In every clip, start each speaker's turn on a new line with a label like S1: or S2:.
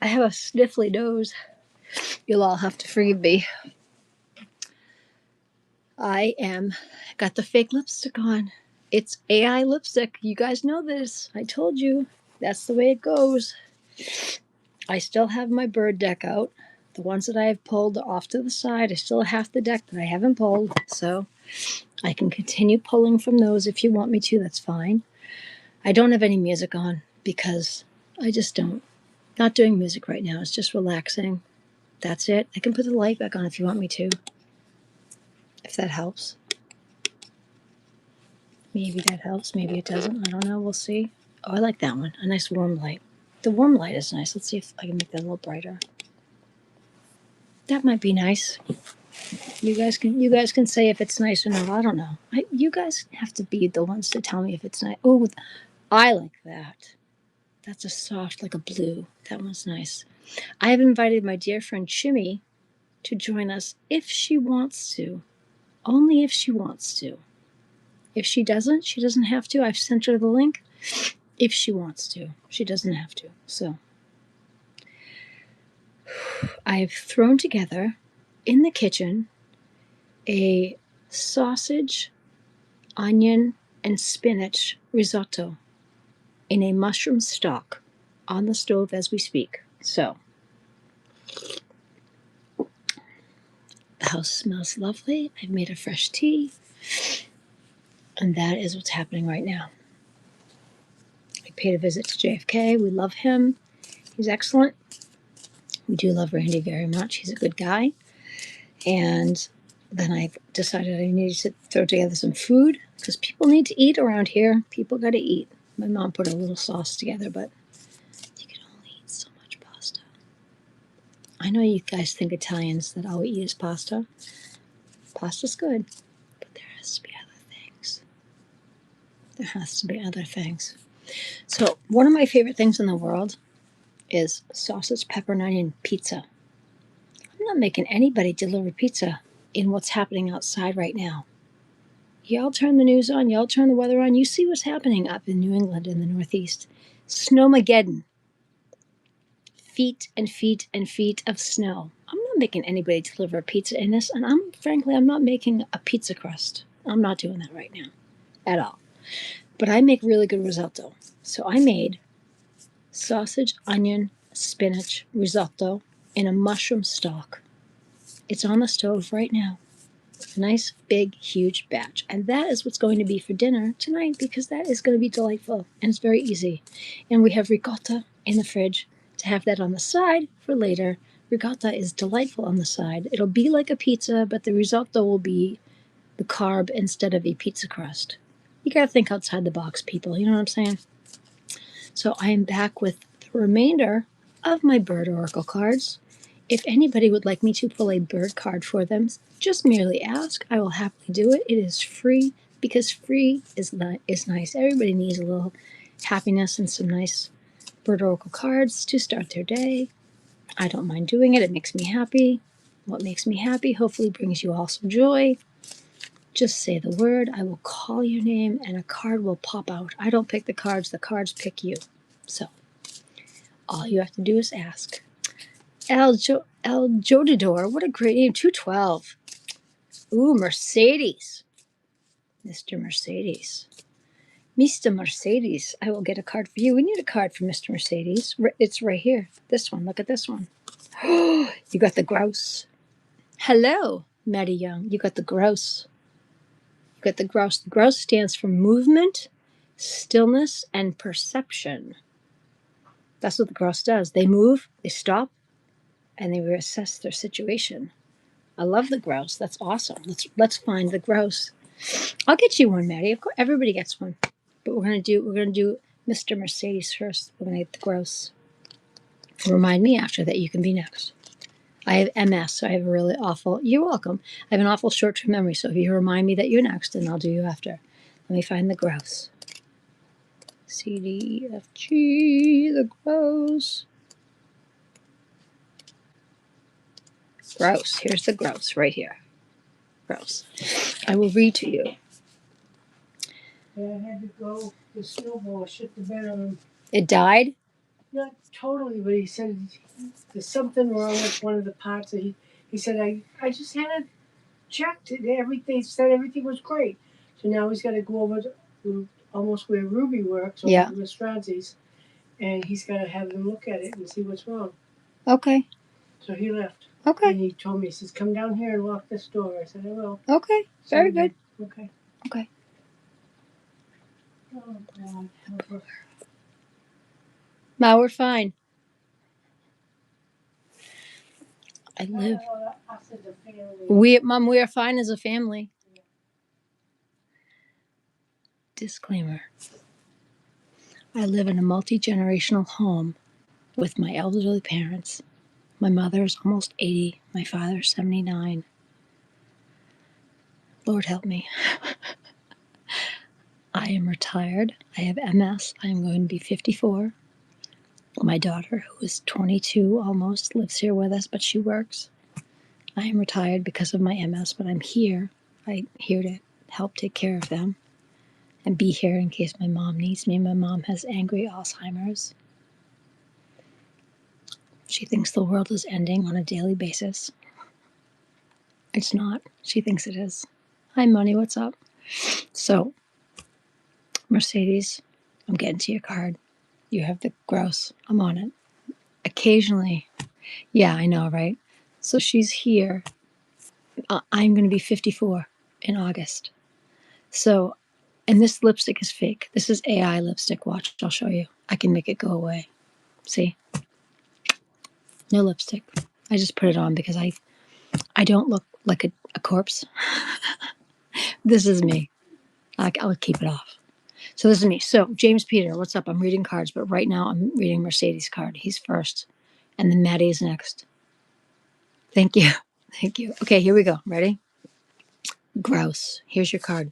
S1: I have a sniffly nose. You'll all have to forgive me. Got the fake lipstick on. It's AI lipstick. You guys know this. I told you. That's the way it goes. I still have my bird deck out. The ones that I have pulled off to the side. I still have half the deck that I haven't pulled. So I can continue pulling from those if you want me to. That's fine. I don't have any music on because I just don't. Not doing music right now. It's just relaxing. That's it. I can put the light back on if you want me to. If that helps. Maybe that helps. Maybe it doesn't. I don't know. We'll see. Oh, I like that one. A nice warm light. The warm light is nice. Let's see if I can make that a little brighter. That might be nice. You guys can say if it's nice or not. I don't know. You guys have to be the ones to tell me if it's nice. Oh, I like that. That's a soft, like a blue. That one's nice. I have invited my dear friend Shimmy to join us if she wants to. Only if she wants to. If she doesn't have to. I've sent her the link. If she wants to. She doesn't have to. So I've thrown together in the kitchen a sausage, onion, and spinach risotto in a mushroom stock on the stove as we speak. So the house smells lovely. I've made a fresh tea. And that is what's happening right now. I paid a visit to JFK. We love him. He's excellent. We do love Randy very much. He's a good guy. And then I decided I needed to throw together some food because people need to eat around here. People got to eat. My mom put a little sauce together, but you can only eat so much pasta. I know you guys think Italians that all we eat is pasta. Pasta's good, but there has to be other things. There has to be other things. So one of my favorite things in the world is sausage, pepper, and onion pizza. I'm not making anybody deliver pizza in what's happening outside right now. Y'all turn the news on, y'all turn the weather on, you see what's happening up in New England in the Northeast. Snowmageddon. Feet and feet and feet of snow. I'm not making anybody deliver a pizza in this, and I'm not making a pizza crust. I'm not doing that right now at all. But I make really good risotto. So I made sausage, onion, spinach risotto in a mushroom stock. It's on the stove right now. A nice, big, huge batch. And that is what's going to be for dinner tonight because that is going to be delightful and it's very easy. And we have ricotta in the fridge to have that on the side for later. Ricotta is delightful on the side. It'll be like a pizza, but the risotto will be the carb instead of a pizza crust. You got to think outside the box, people. You know what I'm saying? So I am back with the remainder of my bird oracle cards. If anybody would like me to pull a bird card for them, just merely ask. I will happily do it. It is free because free is nice. Everybody needs a little happiness and some nice bird oracle cards to start their day. I don't mind doing it. It makes me happy. What makes me happy hopefully brings you all some joy. Just say the word. I will call your name and a card will pop out. I don't pick the cards pick you. So all you have to do is ask. El Jodidor, what a great name. 212. Ooh, Mercedes. Mr. Mercedes. Mr. Mercedes, I will get a card for you. We need a card for Mr. Mercedes. It's right here. This one. Look at this one. You got the grouse. Hello, Maddie Young. You got the grouse. You got the grouse. The grouse stands for movement, stillness, and perception. That's what the grouse does. They move, they stop, and they reassess their situation. I love the grouse. That's awesome. Let's find the grouse. I'll get you one, Maddie. Of course, everybody gets one. But we're gonna do Mr. Mercedes first. We're gonna get the grouse. Remind me after that you can be next. I have MS, so I have a really awful. You're welcome. I have an awful short-term memory, so if you remind me that you're next, then I'll do you after. Let me find the grouse. C D F G. The grouse. Grouse. Here's the grouse right here. Grouse. I will read to you.
S2: Yeah, I had to go. The snowball shit the bed on him.
S1: It died?
S2: not totally, but he said there's something wrong with one of the parts. He said, I just had it checked. Everything said everything was great. So now he's got to go over to almost where Ruby works, or
S1: Yeah.
S2: Miss Franzi's, and he's got to have them look at it and see what's wrong.
S1: Okay.
S2: So he left.
S1: Okay.
S2: And he told me, he says, come down here and lock this door. I said, I will.
S1: Okay.
S2: So
S1: Very good.
S2: Okay.
S1: Okay.
S2: Oh, God.
S1: Now we're fine. I live.
S2: Us as a family.
S1: Mom, we are fine as a family. Disclaimer. I live in a multi-generational home with my elderly parents. My mother is almost 80. My father is 79. Lord help me. I am retired. I have MS. I am going to be 54. My daughter, who is 22 almost, lives here with us, but she works. I am retired because of my MS, but I'm here. I'm here to help take care of them and be here in case my mom needs me. My mom has angry Alzheimer's. She thinks the world is ending on a daily basis. It's not. She thinks it is. Hi, Money, what's up? So, Mercedes, I'm getting to your card. You have the gross. I'm on it. Occasionally. Yeah, I know, right? So she's here. I'm going to be 54 in August. So, and this lipstick is fake. This is AI lipstick. Watch, I'll show you. I can make it go away. See? No lipstick. I just put it on because I don't look like a corpse. This is me. I'll keep it off. So this is me. So James Peter, what's up? I'm reading cards, but right now I'm reading Mercedes' card. He's first. And then Maddie is next. Thank you. Thank you. Okay, here we go. Ready? Grouse. Here's your card.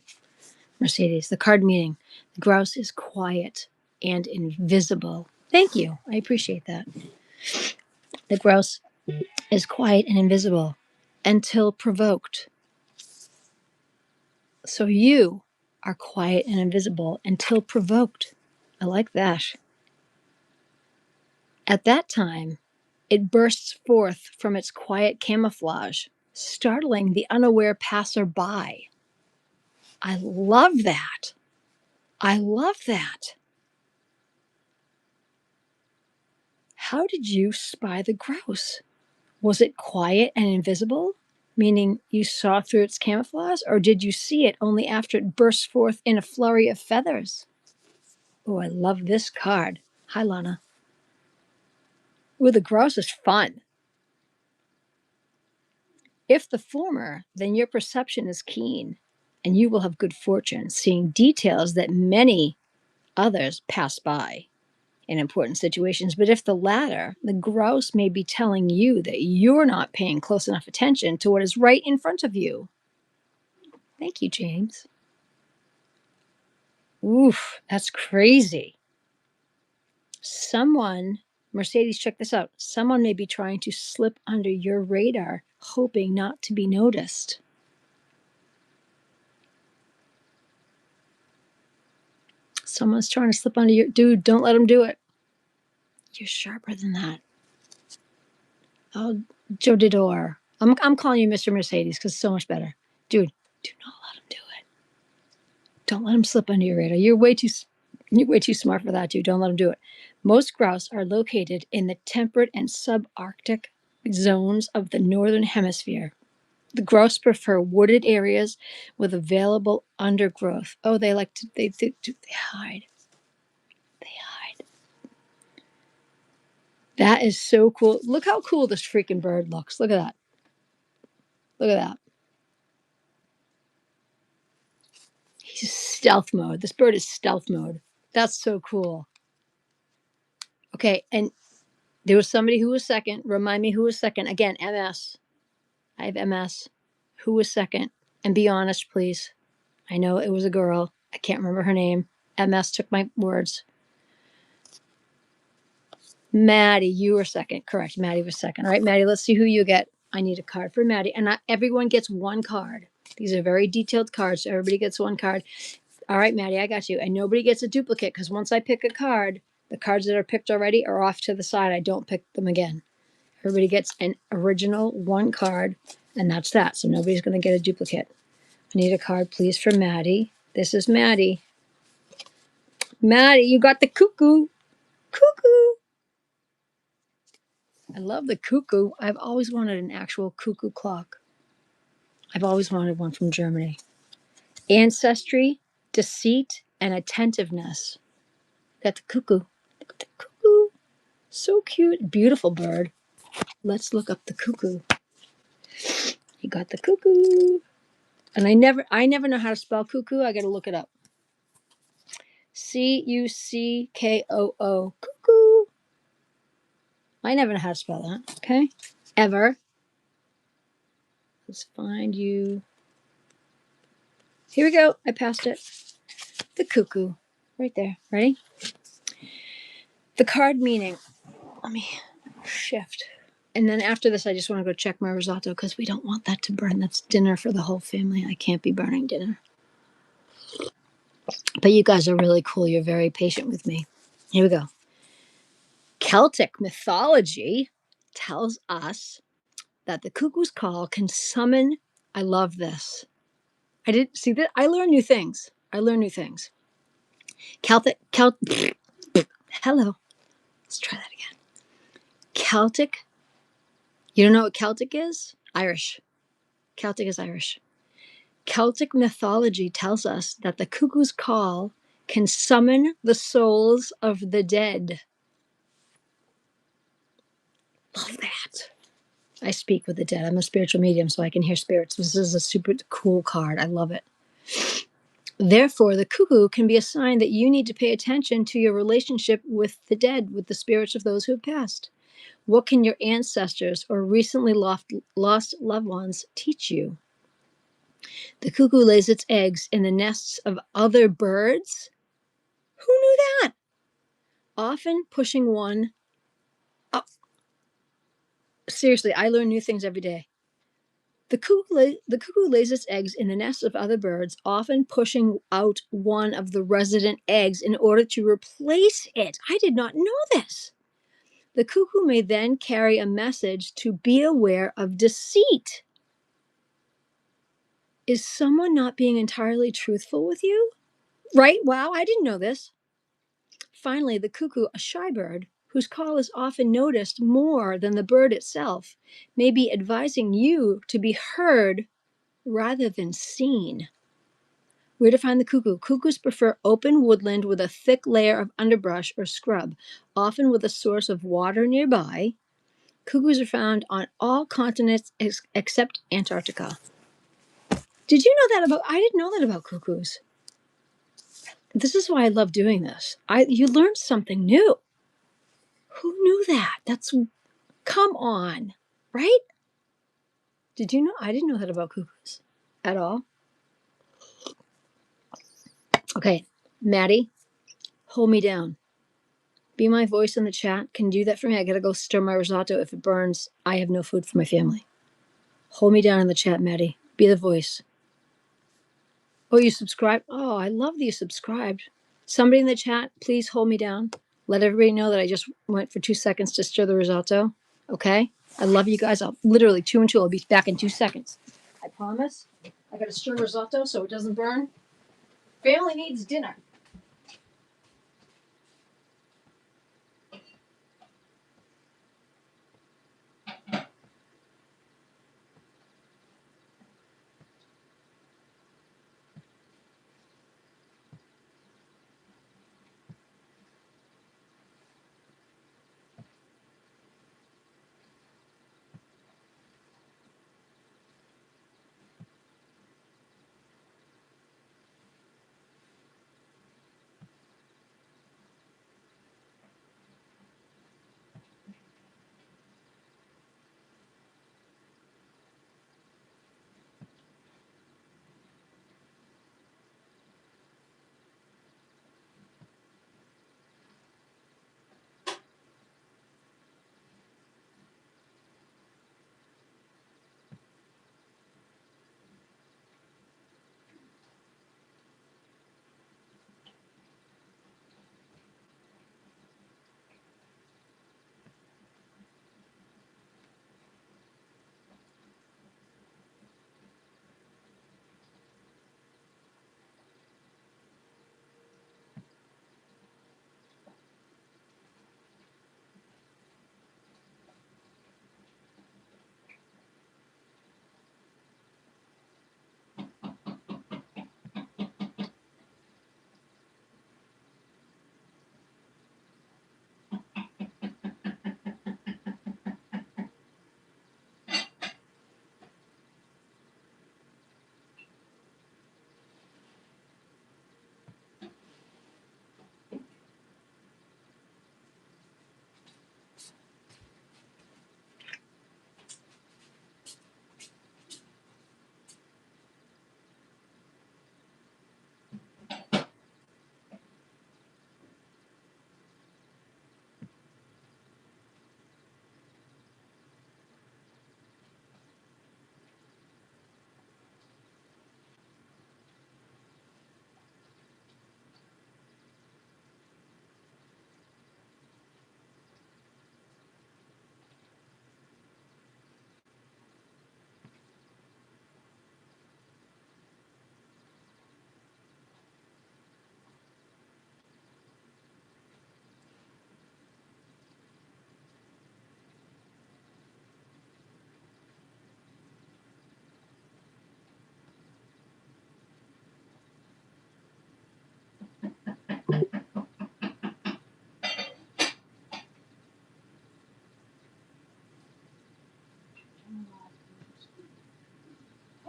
S1: Mercedes. The card meaning. The grouse is quiet and invisible. Thank you. I appreciate that. The grouse is quiet and invisible until provoked. So you are quiet and invisible until provoked. I like that. At that time, it bursts forth from its quiet camouflage, startling the unaware passerby. I love that. I love that. How did you spy the grouse? Was it quiet and invisible, meaning you saw through its camouflage, or did you see it only after it burst forth in a flurry of feathers? Oh, I love this card. Hi, Lana. Ooh, the grouse is fun. If the former, then your perception is keen, and you will have good fortune, seeing details that many others pass by in important situations. But if the latter, the grouse may be telling you that you're not paying close enough attention to what is right in front of you. Thank you, James. Oof, that's crazy. Someone, Mercedes, check this out. Someone may be trying to slip under your radar, hoping not to be noticed. Someone's trying to slip under your... Dude, don't let them do it. You're sharper than that. Oh, Joe Didor. I'm calling you Mr. Mercedes because it's so much better. Dude, do not let him do it. Don't let him slip under your radar. You're way too smart for that, dude. Don't let him do it. Most grouse are located in the temperate and subarctic zones of the northern hemisphere. The grouse prefer wooded areas with available undergrowth. Oh, they like to, they hide. They hide. That is so cool. Look how cool this freaking bird looks. Look at that. Look at that. He's stealth mode. This bird is stealth mode. That's so cool. Okay, and there was somebody who was second. Remind me who was second. Again, MS. I have MS. Who was second? And be honest, please. I know it was a girl. I can't remember her name. MS took my words. Maddie, you were second. Correct. Maddie was second. All right, Maddie, let's see who you get. I need a card for Maddie. And everyone gets one card. These are very detailed cards, so everybody gets one card. All right, Maddie, I got you. And nobody gets a duplicate because once I pick a card, The cards that are picked already are off to the side. I don't pick them again. Everybody gets an original one card, and that's that. So nobody's going to get a duplicate. I need a card, please, for Maddie. This is Maddie. Maddie, you got the cuckoo. Cuckoo. I love the cuckoo. I've always wanted an actual cuckoo clock. I've always wanted one from Germany. Ancestry, deceit, and attentiveness. Got the cuckoo. Look at the cuckoo. So cute. Beautiful bird. Let's look up the cuckoo. You got the cuckoo. And I never know how to spell cuckoo. I got to look it up. Cuckoo. Cuckoo. I never know how to spell that. Okay. Ever. Let's find you. Here we go. I passed it. The cuckoo. Right there. Ready? The card meaning. Let me shift. And then after this, I just want to go check my risotto because we don't want that to burn. That's dinner for the whole family. I can't be burning dinner. But you guys are really cool. You're very patient with me. Here we go. Celtic mythology tells us that the cuckoo's call can summon. I love this. I didn't see that. I learn new things. Celtic. Hello. Let's try that again. Celtic. You don't know what Celtic is? Irish. Celtic is Irish. Celtic mythology tells us that the cuckoo's call can summon the souls of the dead. Love that. I speak with the dead. I'm a spiritual medium, so I can hear spirits. This is a super cool card. I love it. Therefore, the cuckoo can be a sign that you need to pay attention to your relationship with the dead, with the spirits of those who have passed. What can your ancestors or recently lost loved ones teach you? The cuckoo lays its eggs in the nests of other birds. Who knew that? Often pushing one up. Seriously, I learn new things every day. The cuckoo lays its eggs in the nests of other birds, often pushing out one of the resident eggs in order to replace it. I did not know this. The cuckoo may then carry a message to be aware of deceit. Is someone not being entirely truthful with you? Right? Wow, I didn't know this. Finally, the cuckoo, a shy bird, whose call is often noticed more than the bird itself, may be advising you to be heard rather than seen. Where to find the cuckoo? Cuckoos prefer open woodland with a thick layer of underbrush or scrub, often with a source of water nearby. Cuckoos are found on all continents except Antarctica. Did you know that about? I didn't know that about cuckoos. This is why I love doing this. You learned something new. Who knew that? Come on, right? Did you know? I didn't know that about cuckoos at all. Okay, Maddie, hold me down. Be my voice in the chat. Can you do that for me? I gotta go stir my risotto. If it burns, I have no food for my family. Hold me down in the chat, Maddie. Be the voice. Oh, you subscribed? Oh, I love that you subscribed. Somebody in the chat, please hold me down. Let everybody know that I just went for 2 seconds to stir the risotto. Okay? I love you guys. I'll literally 2 and 2. I'll be back in 2 seconds. I promise. I gotta stir risotto so it doesn't burn. Family needs dinner.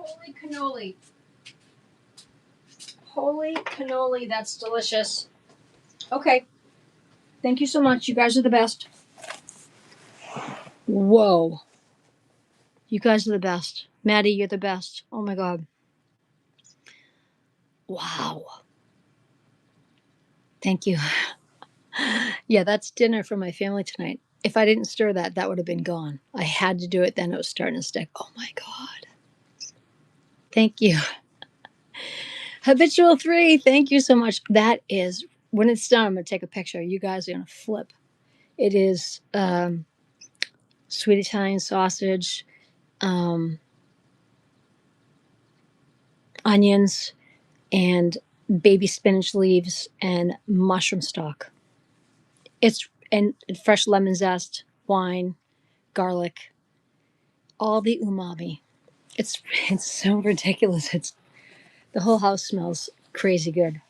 S1: Holy cannoli. Holy cannoli, that's delicious. Okay. Thank you so much. You guys are the best. Whoa. You guys are the best. Maddie, you're the best. Oh my God. Wow. Thank you. Yeah, that's dinner for my family tonight. If I didn't stir that, that would have been gone. I had to do it, then it was starting to stick. Oh my God. Thank you. Habitual 3, thank you so much. That is, when it's done, I'm going to take a picture. You guys are going to flip. It is sweet Italian sausage, onions, and baby spinach leaves, and mushroom stock. It's and fresh lemon zest, wine, garlic, all the umami. It's so ridiculous. It's the whole house smells crazy good.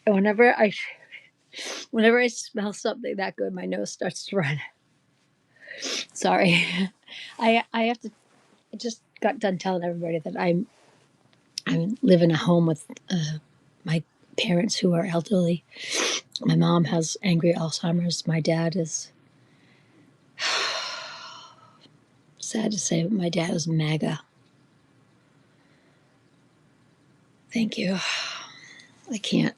S1: And whenever I smell something that good, my nose starts to run. Sorry, I have to. I just got done telling everybody that I live in a home with my parents who are elderly. My mom has angry Alzheimer's. My dad is sad to say, but my dad is MAGA. Thank you. I can't.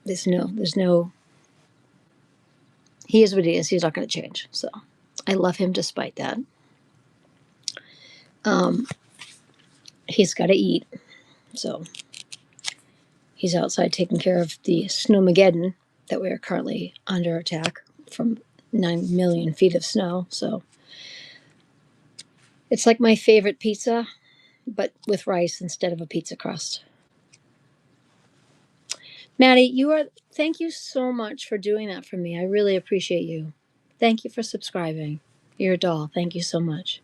S1: There's no. He is what he is. He's not going to change. So I love him despite that. He's got to eat. So he's outside taking care of the snowmageddon that we are currently under attack from 9 million feet of snow. So it's like my favorite pizza, but with rice instead of a pizza crust. Maddie, thank you so much for doing that for me. I really appreciate you. Thank you for subscribing. You're a doll. Thank you so much.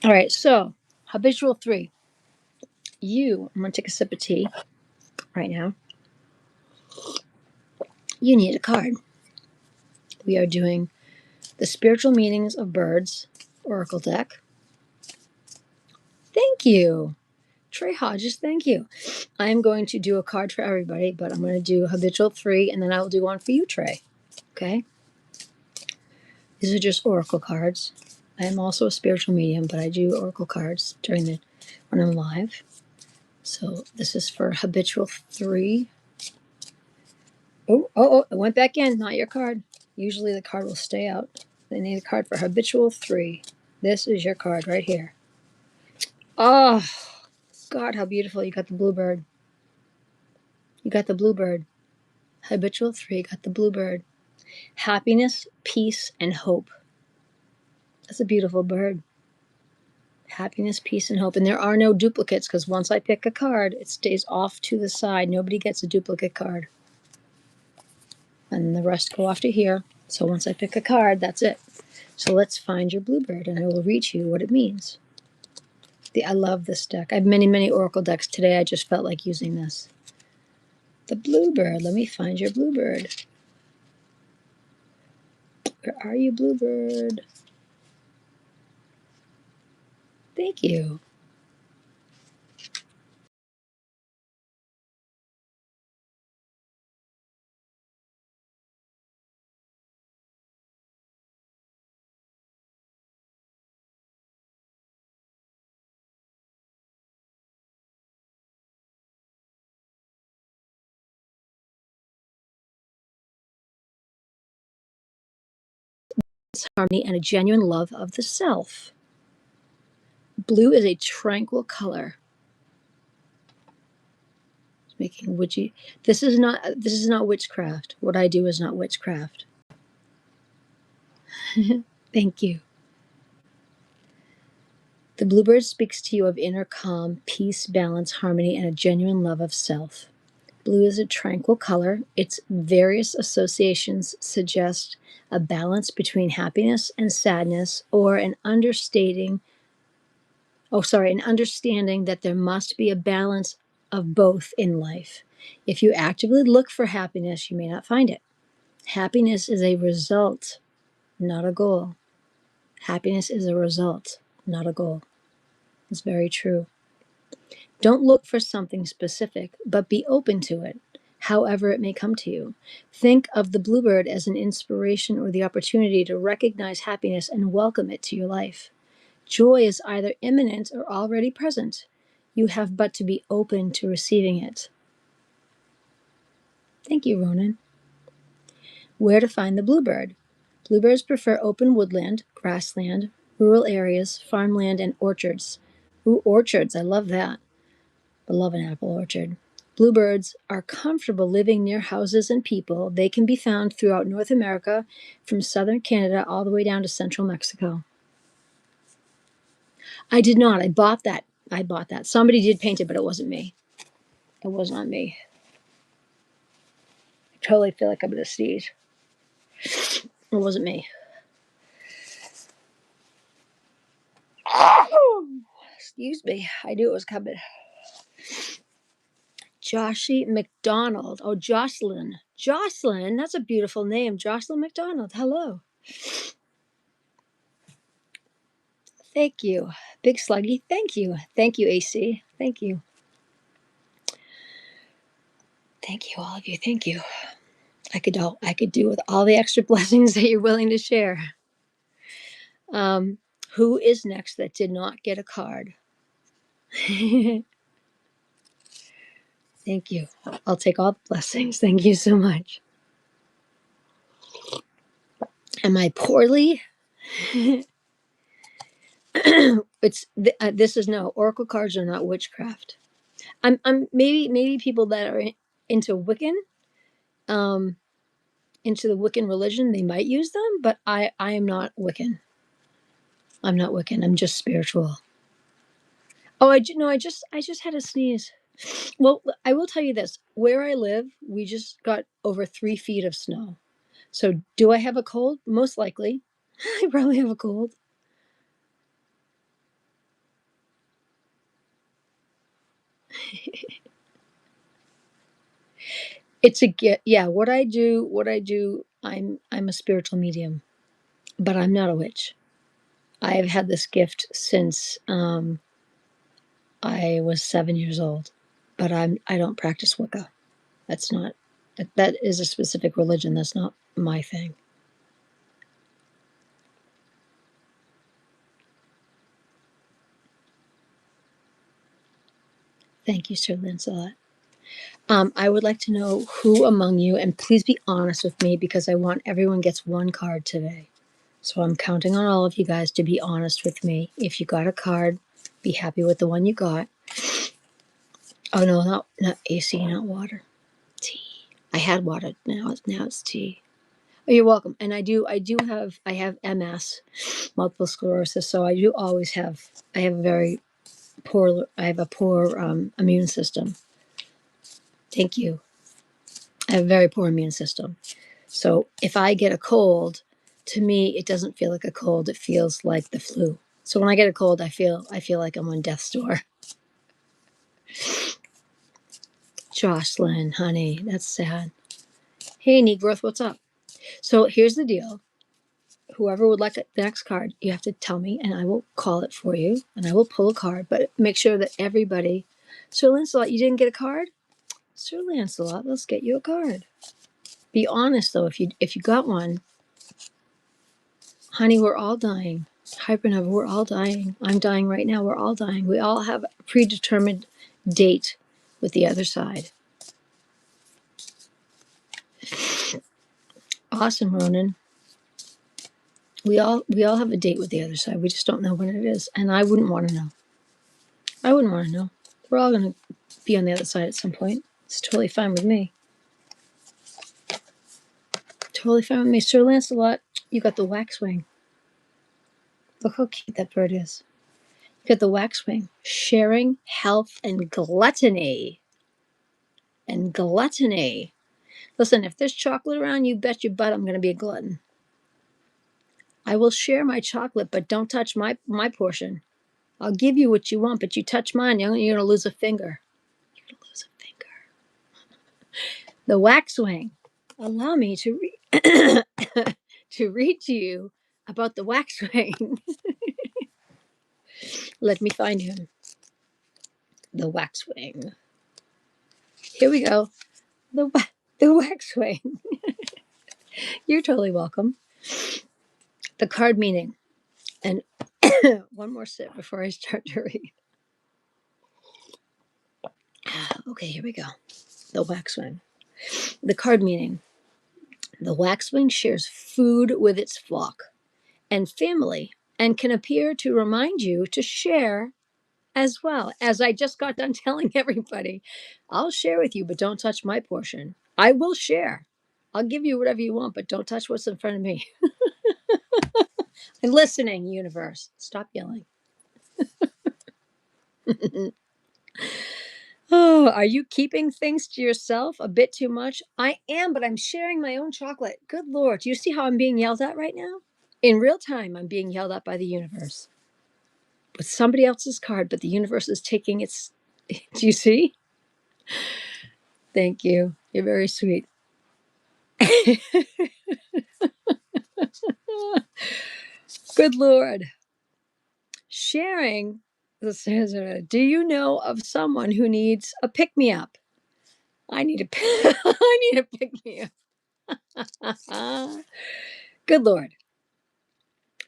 S1: All right, so habitual 3. I'm going to take a sip of tea right now. You need a card. We are doing the Spiritual Meanings of Birds Oracle deck. Thank you. Trey Hodges, thank you. I'm going to do a card for everybody, but I'm going to do habitual 3, and then I will do one for you, Trey. Okay? These are just oracle cards. I am also a spiritual medium, but I do oracle cards when I'm live. So this is for habitual 3. Oh, it went back in. Not your card. Usually the card will stay out. I need a card for habitual 3. This is your card right here. Oh, God, how beautiful. You got the bluebird. You got the bluebird. Habitual 3 got the bluebird. Happiness, peace, and hope. That's a beautiful bird. Happiness, peace, and hope. And there are no duplicates because once I pick a card, it stays off to the side. Nobody gets a duplicate card. And the rest go off to here. So once I pick a card, that's it. So let's find your bluebird, and I will read you what it means. I love this deck. I have many, many oracle decks. Today I just felt like using this. The bluebird. Let me find your bluebird. Where are you, bluebird? Thank you. Harmony and a genuine love of the self. Blue is a tranquil color. Making witchy. This is not witchcraft. What I do is not witchcraft. Thank you. The bluebird speaks to you of inner calm, peace, balance, harmony, and a genuine love of self. Blue is a tranquil color. Its various associations suggest a balance between happiness and sadness, or an understanding that there must be a balance of both in life. If you actively look for happiness, you may not find it. Happiness is a result, not a goal. Happiness is a result, not a goal. It's very true. Don't look for something specific, but be open to it, however it may come to you. Think of the bluebird as an inspiration or the opportunity to recognize happiness and welcome it to your life. Joy is either imminent or already present. You have but to be open to receiving it. Thank you, Ronan. Where to find the bluebird? Bluebirds prefer open woodland, grassland, rural areas, farmland, and orchards. Ooh, orchards, I love that. I love an apple orchard. Bluebirds are comfortable living near houses and people. They can be found throughout North America, from southern Canada all the way down to central Mexico. I did not. I bought that. Somebody did paint it, but it wasn't me. It was not me. I totally feel like I'm going to sneeze. It wasn't me. Excuse me. I knew it was coming. Joshie McDonald. Oh, Jocelyn. Jocelyn, that's a beautiful name. Jocelyn McDonald. Hello. Thank you. Big Sluggy. Thank you. Thank you, AC. Thank you. Thank you, all of you. Thank you. I could do with all the extra blessings that you're willing to share. Who is next that did not get a card? Thank you. I'll take all the blessings. Thank you so much. Am I poorly? This is no, oracle cards are not witchcraft. I'm maybe people that are into Wiccan, into the Wiccan religion, they might use them, but I am not Wiccan. I'm not Wiccan. I'm just spiritual. Oh, I just had a sneeze. Well, I will tell you this. Where I live, we just got over 3 feet of snow. So do I have a cold? Most likely. I probably have a cold. It's a get. Yeah, what I do, I'm a spiritual medium, but I'm not a witch. I have had this gift since I was 7 years old, but I don't practice Wicca. That's not, that is a specific religion. That's not my thing. Thank you, Sir Lancelot. I would like to know who among you, and please be honest with me because I want everyone gets one card today. So I'm counting on all of you guys to be honest with me. If you got a card, be happy with the one you got. Oh no, not AC, not water. Tea. I had water. Now it's tea. Oh, you're welcome. And I have MS, multiple sclerosis. So I have a poor immune system. Thank you. I have a very poor immune system. So if I get a cold, to me, it doesn't feel like a cold. It feels like the flu. So when I get a cold, I feel like I'm on death's door. Jocelyn, honey, that's sad. Hey, Negrowth, what's up? So here's the deal. Whoever would like the next card, you have to tell me, and I will call it for you, and I will pull a card. But make sure that everybody. Sir Lancelot, you didn't get a card? Sir Lancelot, let's get you a card. Be honest though. If you got one, honey, we're all dying. Hypernova, we're all dying. I'm dying right now. We're all dying. We all have a predetermined date with the other side. Awesome, Ronan. We all have a date with the other side. We just don't know when it is. And I wouldn't want to know. I wouldn't want to know. We're all going to be on the other side at some point. It's totally fine with me. Totally fine with me. Sir Lancelot, you got the waxwing. Look how cute that bird is. You got the waxwing. Sharing, health, and gluttony. And gluttony. Listen, if there's chocolate around, you bet your butt I'm going to be a glutton. I will share my chocolate, but don't touch my portion. I'll give you what you want, but you touch mine, you're going to lose a finger. You're going to lose a finger. The waxwing. Allow me to to read to you about the waxwing. Let me find him. The waxwing. Here we go. The waxwing. You're totally welcome. The card meaning. And one more sip before I start to read. Okay, here we go. The waxwing. The card meaning. The waxwing shares food with its flock and family and can appear to remind you to share as well. As I just got done telling everybody, I'll share with you, but don't touch my portion. I will share. I'll give you whatever you want, but don't touch what's in front of me. I'm listening, universe. Stop yelling. Oh, are you keeping things to yourself a bit too much? I am, but I'm sharing my own chocolate. Good Lord. Do you see how I'm being yelled at right now? In real time, I'm being yelled at by the universe with somebody else's card, but the universe is taking its. Do you see? Thank you. You're very sweet. Good Lord. Sharing. Do you know of someone who needs a pick me up? I need a I need a pick me up. Good Lord.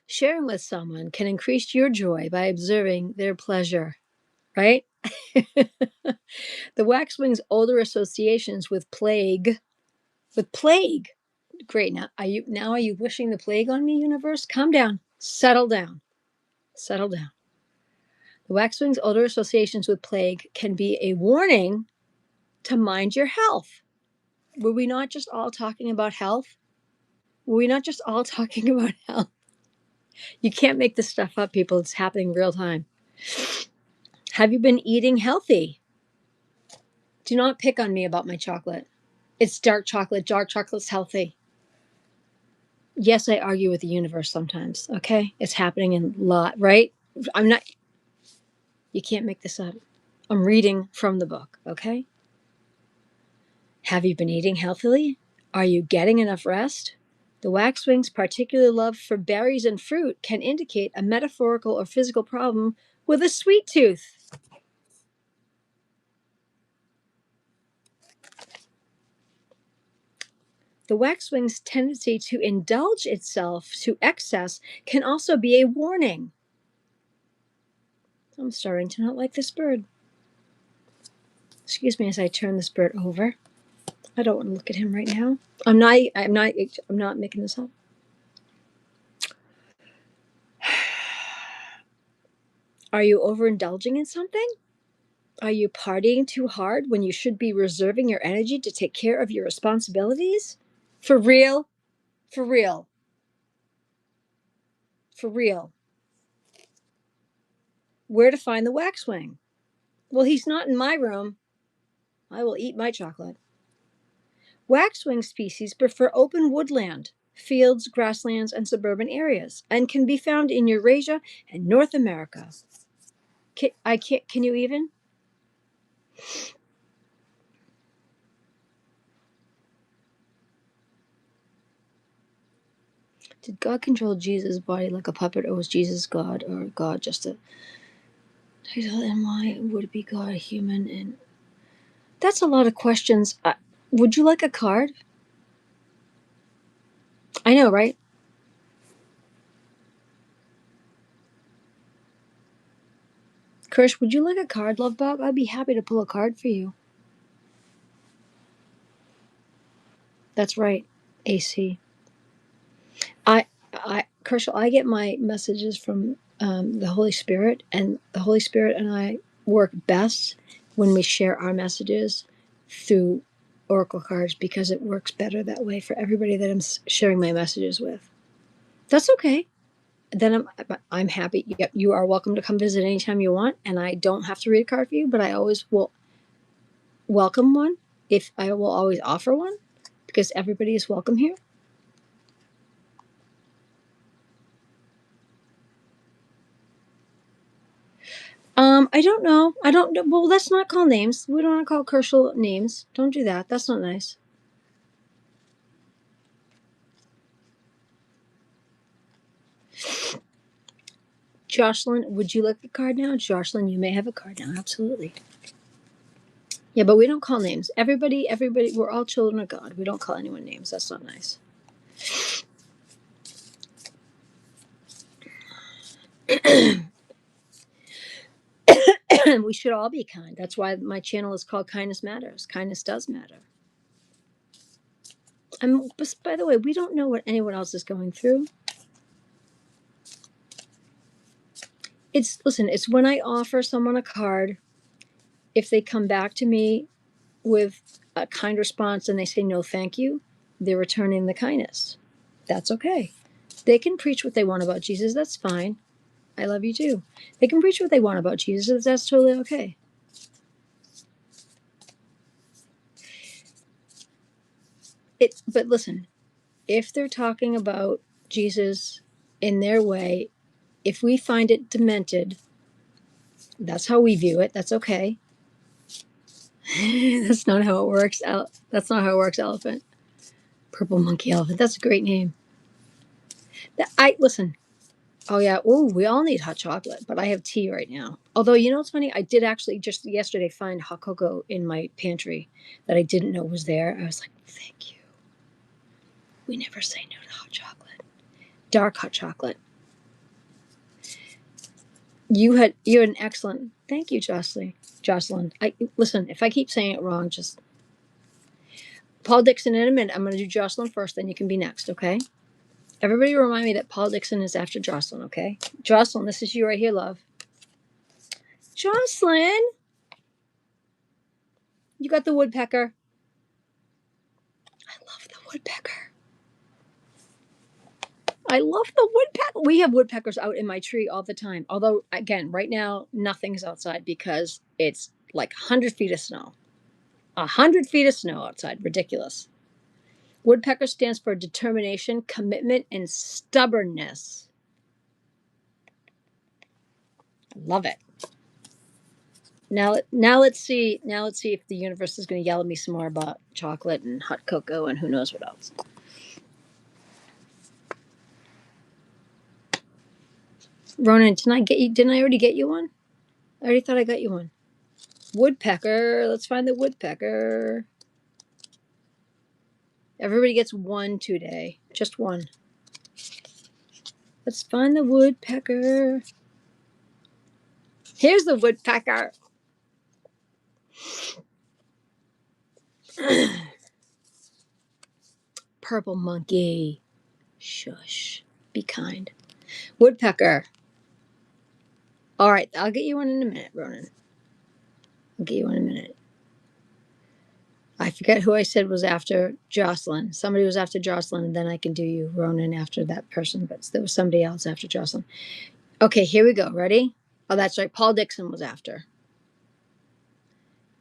S1: Sharing with someone can increase your joy by observing their pleasure, right? The waxwing's older associations with plague. With plague. Great. Now are you wishing the plague on me, universe? Calm down. Settle down. Settle down. The waxwing's older associations with plague can be a warning to mind your health. Were we not just all talking about health? Were we not just all talking about health? You can't make this stuff up, people. It's happening real time. Have you been eating healthy? Do not pick on me about my chocolate. It's dark chocolate. Dark chocolate's healthy. Yes, I argue with the universe sometimes, okay? It's happening in lot, right? You can't make this up. I'm reading from the book, okay? Have you been eating healthily? Are you getting enough rest? The waxwing's particular love for berries and fruit can indicate a metaphorical or physical problem with a sweet tooth. The waxwing's tendency to indulge itself to excess can also be a warning. I'm starting to not like this bird. Excuse me as I turn this bird over. I don't want to look at him right now. I'm not making this up. Are you overindulging in something? Are you partying too hard when you should be reserving your energy to take care of your responsibilities? For real? For real? For real? Where to find the waxwing? Well, he's not in my room. I will eat my chocolate. Waxwing species prefer open woodland, fields, grasslands, and suburban areas, and can be found in Eurasia and North America. Can you even? Did God control Jesus' body like a puppet, or was Jesus God, or God just a title? And why would it be God, a human? And that's a lot of questions. Would you like a card? I know, right? Krish, would you like a card, love bug? I'd be happy to pull a card for you. That's right, AC. Krish, I get my messages from the Holy Spirit, and the Holy Spirit and I work best when we share our messages through oracle cards, because it works better that way for everybody that I'm sharing my messages with. That's okay. Then I'm happy. You are welcome to come visit anytime you want, and I don't have to read a card for you, but I always will welcome one. If I will always offer one, because everybody is welcome here. I don't know. I don't know. Well, let's not call names. We don't want to call Kershal names. Don't do that. That's not nice. Jocelyn, would you like a card now? Jocelyn, you may have a card now. Absolutely. Yeah, but we don't call names. Everybody, we're all children of God. We don't call anyone names. That's not nice. We should all be kind. That's why my channel is called Kindness Matters. Kindness does matter. By the way, we don't know what anyone else is going through. It's when I offer someone a card, if they come back to me with a kind response and they say no thank you, they're returning the kindness. That's okay. They can preach what they want about Jesus. That's fine. I love you too. They can preach what they want about Jesus. That's totally okay. But listen, if they're talking about Jesus in their way, if we find it demented, that's how we view it. That's okay. That's not how it works. That's not how it works, elephant. Purple monkey elephant. That's a great name. Listen. Oh yeah. Oh, we all need hot chocolate, but I have tea right now. Although, you know what's funny? I did actually just yesterday find hot cocoa in my pantry that I didn't know was there. I was like, thank you. We never say no to hot chocolate. Dark hot chocolate. You had an excellent. Thank you, Jocelyn. Listen. If I keep saying it wrong, just Paul Dixon in a minute. I'm going to do Jocelyn first, then you can be next. Okay. Everybody remind me that Paul Dixon is after Jocelyn. Okay. Jocelyn, this is you right here, love. Jocelyn, you got the woodpecker. I love the woodpecker. I love the woodpecker. We have woodpeckers out in my tree all the time. Although, again, right now, nothing's outside because it's like 100 feet of snow. 100 feet of snow outside. Ridiculous. Woodpecker stands for determination, commitment, and stubbornness. I love it. Now let's see if the universe is going to yell at me some more about chocolate and hot cocoa and who knows what else. Ronan, didn't I already get you one? I already thought I got you one. Woodpecker. Let's find the woodpecker. Everybody gets one today. Just one. Let's find the woodpecker. Here's the woodpecker. Purple monkey. Shush. Be kind. Woodpecker. All right, I'll get you one in a minute, Ronan. I'll get you one in a minute. I forget who I said was after Jocelyn. Somebody was after Jocelyn, and then I can do you, Ronan, after that person. But there was somebody else after Jocelyn. Okay, here we go. Ready? Oh, that's right. Paul Dixon was after.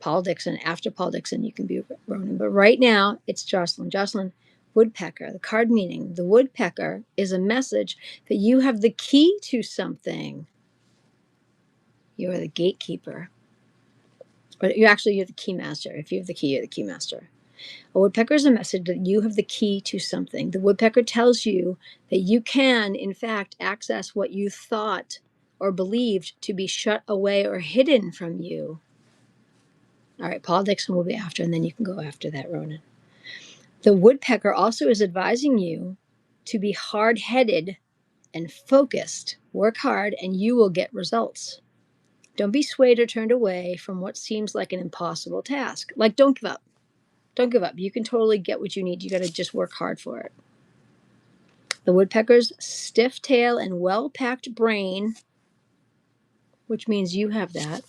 S1: Paul Dixon. After Paul Dixon, you can be Ronan. But right now, it's Jocelyn. Jocelyn, woodpecker. The card meaning, the woodpecker is a message that you have the key to something. You are the gatekeeper. Or you're the key master. If you have the key, you're the key master. A woodpecker is a message that you have the key to something. The woodpecker tells you that you can, in fact, access what you thought or believed to be shut away or hidden from you. All right, Paul Dixon will be after, and then you can go after that, Ronan. The woodpecker also is advising you to be hard-headed and focused. Work hard, and you will get results. Don't be swayed or turned away from what seems like an impossible task. Like, don't give up. Don't give up. You can totally get what you need. You got to just work hard for it. The woodpecker's stiff tail and well-packed brain, which means you have that,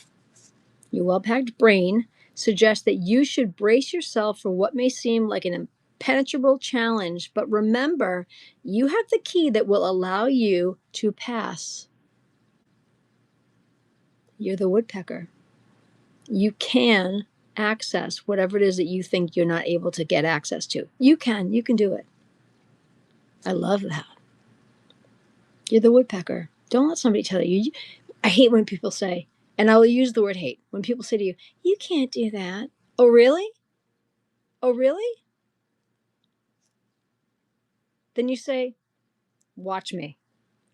S1: your well-packed brain suggests that you should brace yourself for what may seem like an impenetrable challenge. But remember, you have the key that will allow you to pass. You're the woodpecker. You can access whatever it is that you think you're not able to get access to. You can do it. I love that. You're the woodpecker. Don't let somebody tell you. I hate when people say, and I will use the word hate, when people say to you, you can't do that. Oh, really? Oh, really? Then you say, watch me.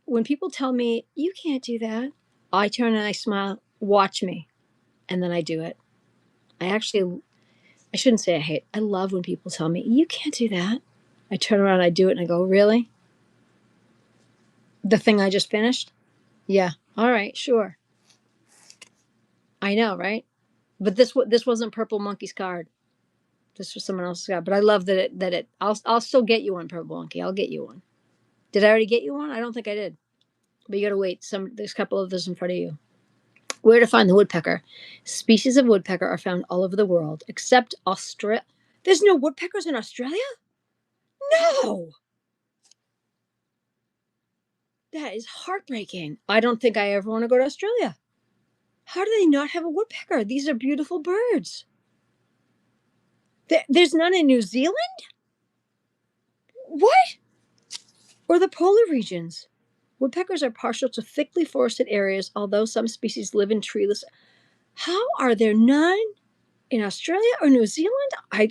S1: when people tell me, you can't do that, I turn and I smile, watch me, and then I do it. I shouldn't say I hate, I love when people tell me, you can't do that. I turn around, I do it, and I go, really? The thing I just finished? Yeah. All right, sure. I know, right? But this wasn't Purple Monkey's card. This was someone else's card. But I love that it. I'll still get you one, Purple Monkey. I'll get you one. Did I already get you one? I don't think I did. But you gotta wait. There's a couple of those in front of you. Where to find the woodpecker? Species of woodpecker are found all over the world, except Australia. There's no woodpeckers in Australia? No. That is heartbreaking. I don't think I ever want to go to Australia. How do they not have a woodpecker? These are beautiful birds. There's none in New Zealand? What? Or the polar regions? Woodpeckers are partial to thickly forested areas, although some species live in treeless. How are there none in Australia or New Zealand? I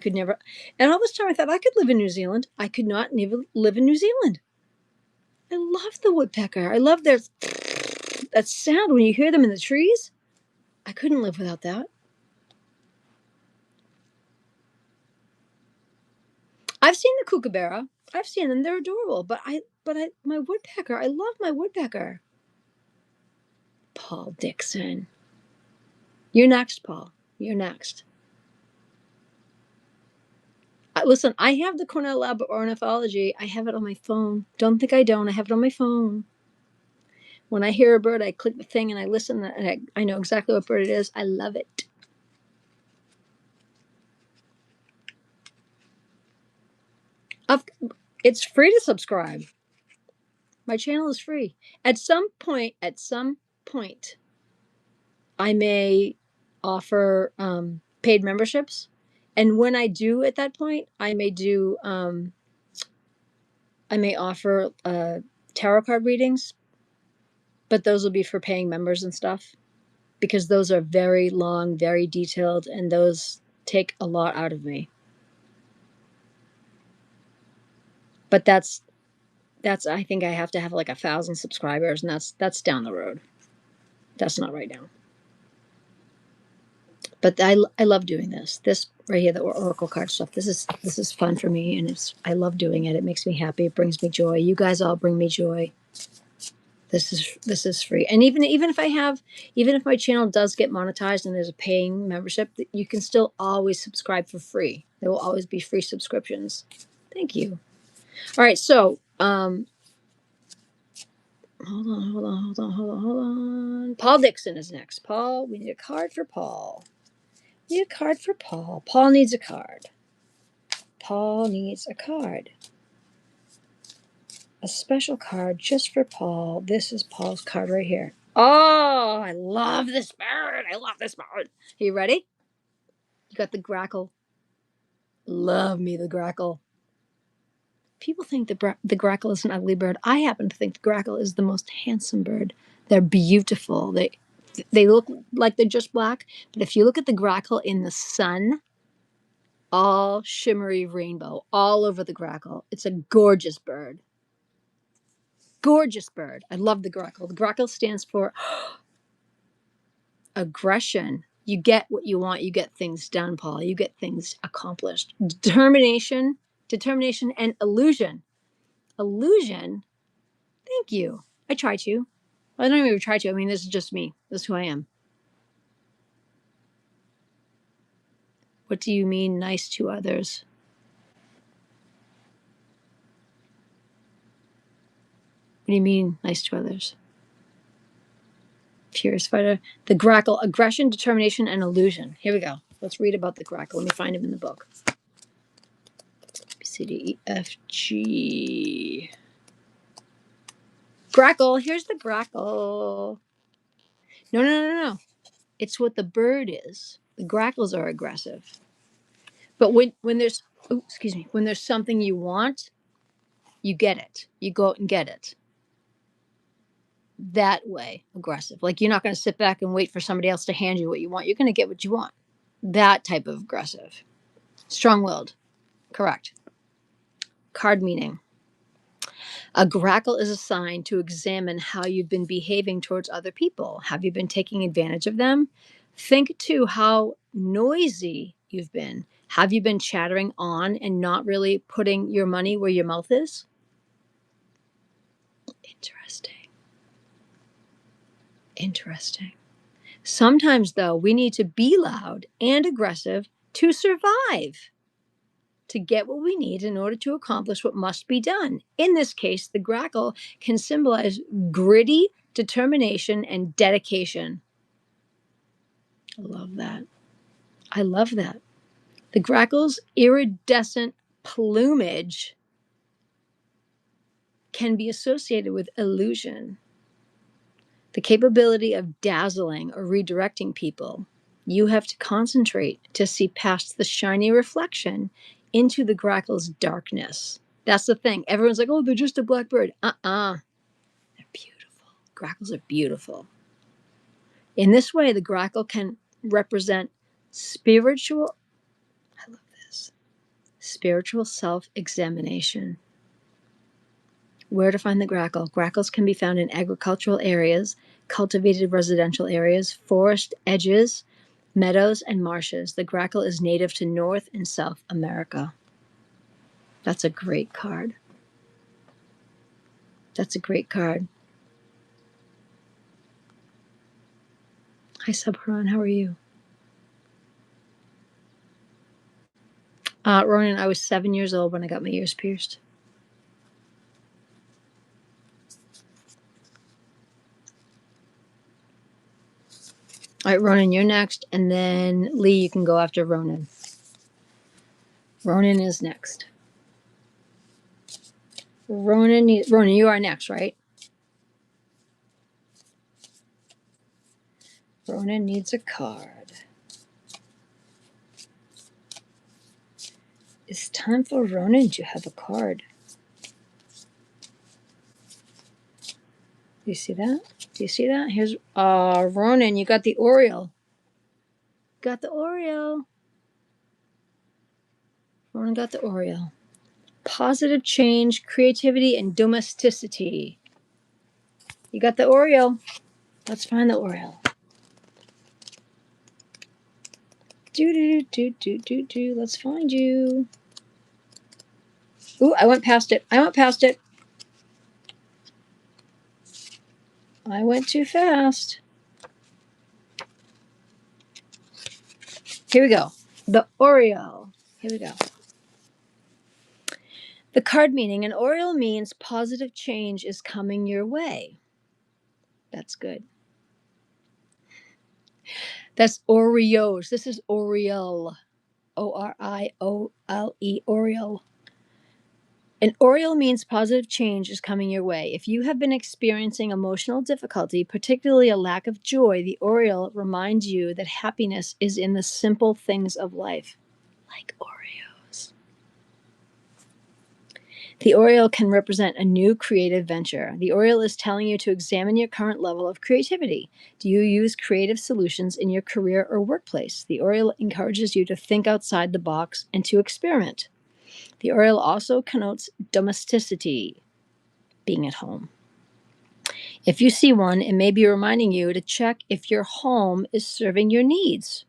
S1: could never. And all this time I thought I could live in New Zealand. I could not live in New Zealand. I love the woodpecker. I love that sound when you hear them in the trees. I couldn't live without that. I've seen the kookaburra. I've seen them. They're adorable. But my woodpecker. I love my woodpecker. Paul Dixon. You're next, Paul. You're next. Listen, I have the Cornell Lab of Ornithology. I have it on my phone. Don't think I don't. I have it on my phone. When I hear a bird, I click the thing and I listen, and I know exactly what bird it is. I love it. It's free to subscribe. My channel is free. At some point, I may offer paid memberships. And when I do at that point, I may offer tarot card readings, but those will be for paying members and stuff, because those are very long, very detailed, and those take a lot out of me. But that's I think I have to have like 1,000 subscribers, and that's down the road. That's not right now. But I love doing this right here, the oracle card stuff. This is fun for me, and I love doing it. It makes me happy. It brings me joy. You guys all bring me joy. This is free. And even if my channel does get monetized and there's a paying membership, you can still always subscribe for free. There will always be free subscriptions. Thank you. All right, so hold on. Paul Dixon is next. Paul, we need a card for Paul. Paul needs a card. A special card just for Paul. This is Paul's card right here. Oh, I love this bird. Are you ready? You got the grackle. Love me the grackle. People think the grackle is an ugly bird. I happen to think the grackle is the most handsome bird. They're beautiful. They look like they're just black, but if you look at the grackle in the sun, all shimmery rainbow all over the grackle. It's a gorgeous bird. Gorgeous bird. I love the grackle. The grackle stands for aggression. You get what you want. You get things done, Paul. You get things accomplished. Determination, and illusion. Illusion? Thank you. I try to. I don't even try to. I mean, this is just me. This is who I am. What do you mean, nice to others? What do you mean, nice to others? Furious fighter. The grackle, aggression, determination, and illusion. Here we go. Let's read about the grackle. Let me find him in the book. B, C, D, E, F, G. Grackle. Here's the grackle. No. It's what the bird is. The grackles are aggressive. But when there's, when there's something you want, you get it. You go out and get it. That way, aggressive. Like, you're not going to sit back and wait for somebody else to hand you what you want. You're going to get what you want. That type of aggressive. Strong-willed. Correct. Card meaning. A grackle is assigned to examine how you've been behaving towards other people. Have you been taking advantage of them? Think too how noisy you've been. Have you been chattering on and not really putting your money where your mouth is? Interesting. Interesting. Sometimes, though, we need to be loud and aggressive to survive, to get what we need in order to accomplish what must be done. In this case, the grackle can symbolize gritty determination and dedication. I love that. I love that. The grackle's iridescent plumage can be associated with illusion, the capability of dazzling or redirecting people. You have to concentrate to see past the shiny reflection into the grackle's darkness. That's the thing. Everyone's like, oh, they're just a black bird. They're beautiful. Grackles are beautiful. In this way, the grackle can represent spiritual, I love this, spiritual self-examination. Where to find the grackle? Grackles can be found in agricultural areas, cultivated residential areas, forest edges, meadows, and marshes. The grackle is native to North and South America. That's a great card. That's a great card. Hi, Subharan. How are you? Ronan, I was 7 years old when I got my ears pierced. All right, Ronan, you're next. And then Lee, you can go after Ronan. Ronan is next. Ronan, you are next, right? Ronan needs a card. It's time for Ronan to have a card. Do you see that? Do you see that? Here's Ronan, you got the Oriole. Got the Oriole. Ronan got the Oriole. Positive change, creativity, and domesticity. You got the Oriole. Let's find the Oriole. Do. Let's find you. Ooh, I went past it. I went too fast. Here we go. The Oriole. Here we go. The card meaning, an Oriole means positive change is coming your way. That's good. That's Oreos. This is Oriole. Oriole. Oriole. An Oriole means positive change is coming your way. If you have been experiencing emotional difficulty, particularly a lack of joy, the Oriole reminds you that happiness is in the simple things of life, like Oreos. The Oriole can represent a new creative venture. The Oriole is telling you to examine your current level of creativity. Do you use creative solutions in your career or workplace? The Oriole encourages you to think outside the box and to experiment. The Oriole also connotes domesticity, being at home. If you see one, it may be reminding you to check if your home is serving your needs.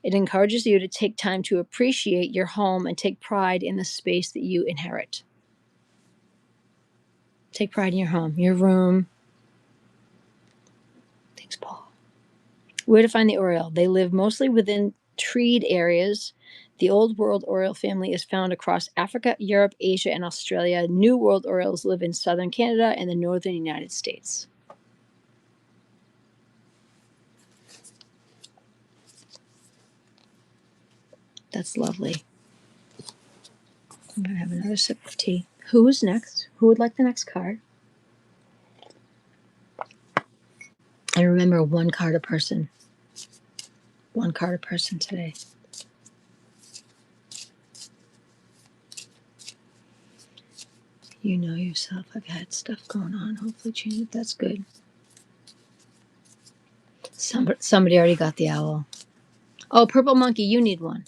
S1: It encourages you to take time to appreciate your home and take pride in the space that you inherit. Take pride in your home, your room. Thanks, Paul. Where to find the Oriole? They live mostly within treed areas. The Old World Oriole family is found across Africa, Europe, Asia, and Australia. New World Orioles live in southern Canada and the northern United States. That's lovely. I'm going to have another sip of tea. Who's next? Who would like the next card? And remember, one card a person. One card a person today. You know yourself. I've had stuff going on. Hopefully change it. That's good. Somebody already got the owl. Oh, Purple Monkey, you need one.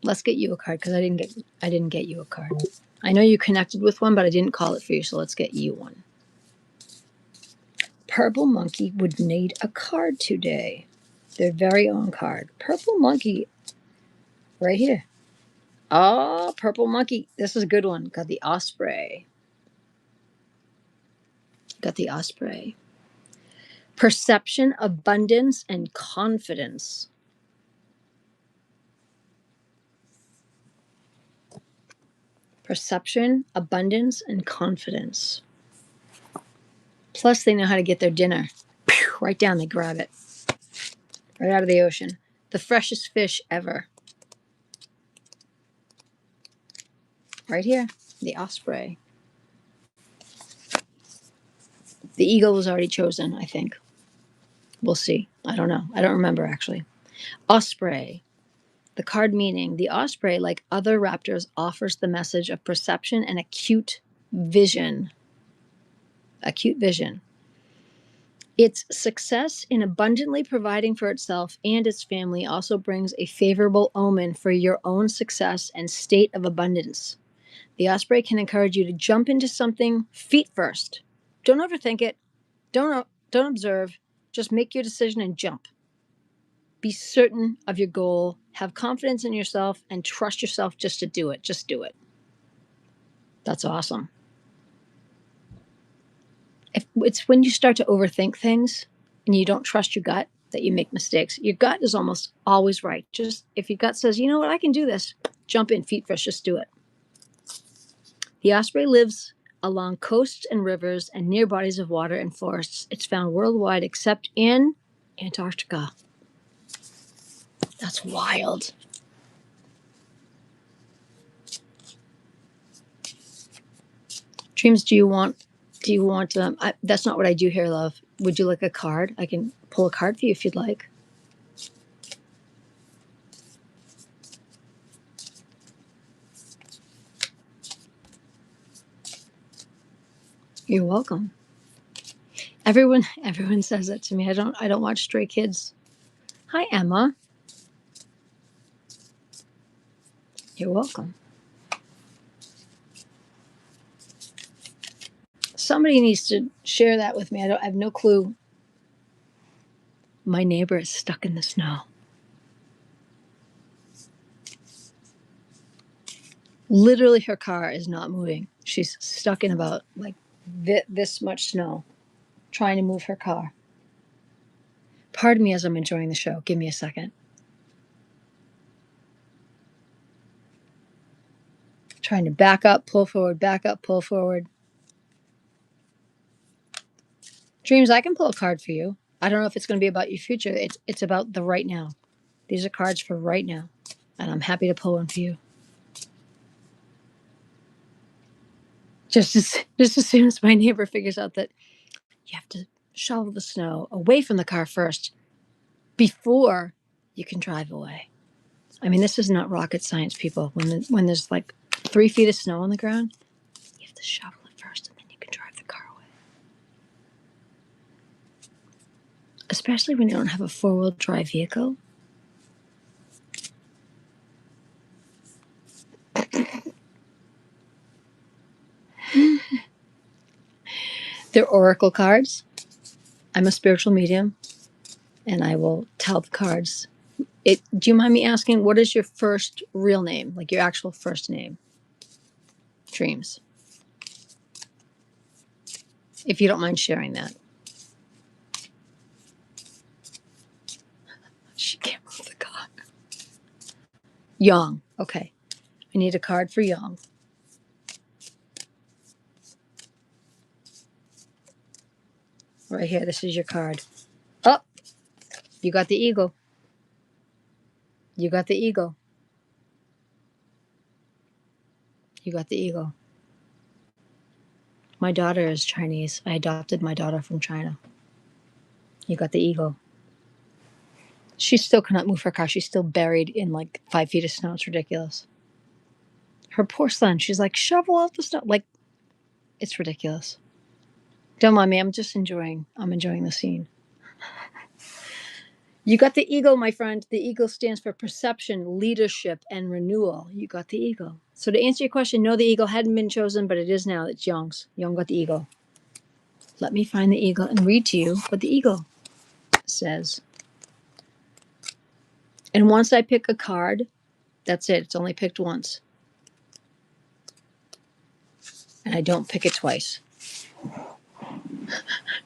S1: Let's get you a card because I didn't get you a card. I know you connected with one, but I didn't call it for you, so let's get you one. Purple Monkey would need a card today. Their very own card. Purple Monkey, right here. Oh, Purple Monkey. This is a good one. Got the Osprey. Got the Osprey. Perception, abundance, and confidence. Perception, abundance, and confidence. Plus, they know how to get their dinner. Pew, right down, they grab it. Right out of the ocean. The freshest fish ever. Right here, the Osprey. The eagle was already chosen, I think. We'll see. I don't know. I don't remember, actually. Osprey. The card meaning, the osprey, like other raptors, offers the message of perception and acute vision. Acute vision. Its success in abundantly providing for itself and its family also brings a favorable omen for your own success and state of abundance. The osprey can encourage you to jump into something feet first. Don't overthink it. Don't observe. Just make your decision and jump. Be certain of your goal. Have confidence in yourself and trust yourself just to do it. Just do it. That's awesome. It's when you start to overthink things and you don't trust your gut that you make mistakes. Your gut is almost always right. Just if your gut says, you know what, I can do this, jump in feet first, just do it. The osprey lives along coasts and rivers and near bodies of water and forests. It's found worldwide except in Antarctica. That's wild. Dreams, do you want that's not what I do here, love. Would you like a card? I can pull a card for you if you'd like. You're welcome. Everyone says that to me. I don't watch Stray Kids. Hi, Emma. You're welcome. Somebody needs to share that with me. I have no clue. My neighbor is stuck in the snow. Literally, her car is not moving. She's stuck in about like this much snow, trying to move her car. Pardon me as I'm enjoying the show. Give me a second. Trying to back up, pull forward, back up, pull forward. Dreams, I can pull a card for you. I don't know if it's going to be about your future. It's about the right now. These are cards for right now. And I'm happy to pull one for you. Just as soon as my neighbor figures out that you have to shovel the snow away from the car first before you can drive away. I mean, this is not rocket science, people. When there's like 3 feet of snow on the ground, you have to shovel it first and then you can drive the car away. Especially when you don't have a 4-wheel drive vehicle. They're oracle cards. I'm a spiritual medium, and I will tell the cards. Do you mind me asking, what is your first real name? Like your actual first name? Dreams. If you don't mind sharing that. She can't move the card. Yang. Okay. I need a card for Yang. Right here. This is your card. Oh, you got the eagle. You got the eagle. You got the eagle. My daughter is Chinese. I adopted my daughter from China. You got the eagle. She still cannot move her car. She's still buried in like 5 feet of snow. It's ridiculous. Her poor son, she's like, shovel out the snow. Like, it's ridiculous. Don't mind me. I'm enjoying the scene. You got the eagle, my friend. The eagle stands for perception, leadership, and renewal. You got the eagle. So to answer your question, no, the eagle hadn't been chosen, but it is now. It's Young's. Young got the eagle. Let me find the eagle and read to you what the eagle says. And once I pick a card, that's it. It's only picked once. And I don't pick it twice.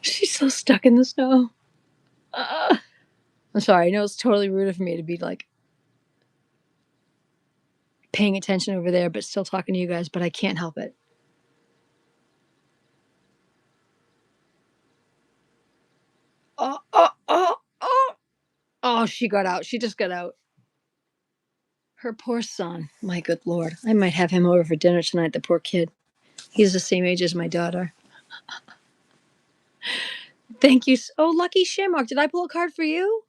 S1: She's so stuck in the snow. I'm sorry. I know it's totally rude of me to be like paying attention over there, but still talking to you guys, but I can't help it. Oh, oh, oh, oh. Oh, she got out. She just got out. Her poor son. My good Lord. I might have him over for dinner tonight, the poor kid. He's the same age as my daughter. Thank you. Oh, Lucky Shamrock. Did I pull a card for you?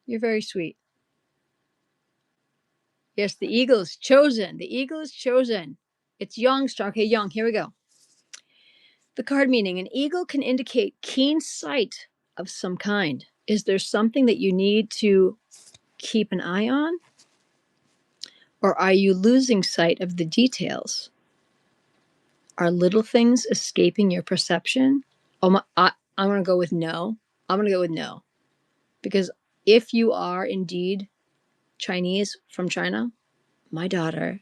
S1: You're very sweet. Yes, the eagle is chosen. The eagle is chosen. It's Young star. Okay, Young. Here we go. The card meaning: an eagle can indicate keen sight of some kind. Is there something that you need to keep an eye on? Or are you losing sight of the details? Are little things escaping your perception? I'm going to go with no. I'm going to go with no. Because if you are indeed Chinese from China, my daughter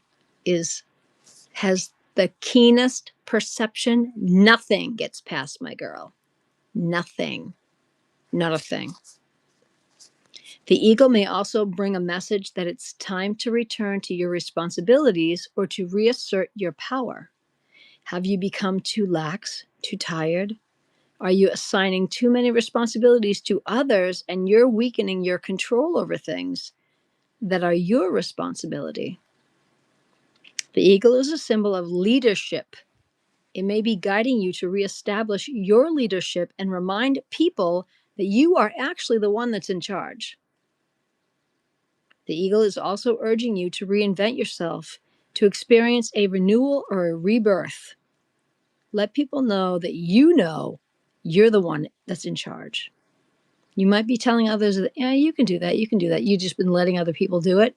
S1: has the keenest perception. Nothing gets past my girl. Nothing. Not a thing. The eagle may also bring a message that it's time to return to your responsibilities or to reassert your power. Have you become too lax, too tired? Are you assigning too many responsibilities to others and you're weakening your control over things that are your responsibility? The eagle is a symbol of leadership. It may be guiding you to reestablish your leadership and remind people that you are actually the one that's in charge. The eagle is also urging you to reinvent yourself, to experience a renewal or a rebirth. Let people know that you're the one that's in charge. You might be telling others that, yeah, you can do that. You can do that. You've just been letting other people do it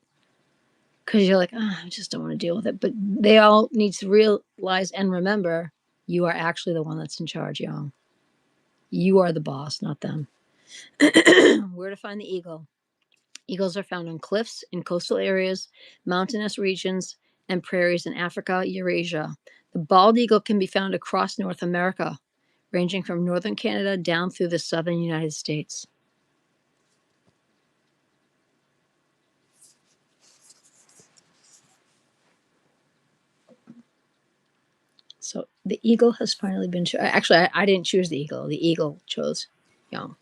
S1: because you're like, I just don't want to deal with it. But they all need to realize and remember you are actually the one that's in charge, Young. You are the boss, not them. Where to find the eagle? Eagles are found on cliffs in coastal areas, mountainous regions, and prairies in Africa, Eurasia. The bald eagle can be found across North America, ranging from northern Canada down through the southern United States. So the eagle has finally been chosen. Actually, I didn't choose the eagle. The eagle chose Young.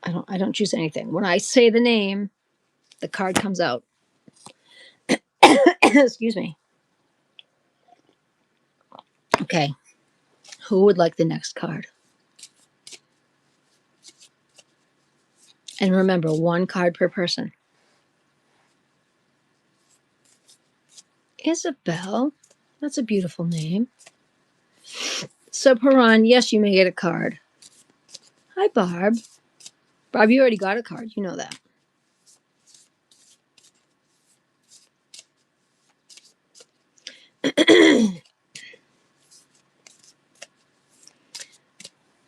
S1: I don't choose anything. When I say the name, the card comes out. Excuse me. Okay. Who would like the next card? And remember, one card per person. Isabel. That's a beautiful name. So, Paran, yes, you may get a card. Hi, Barb. Barb, you already got a card. You know that.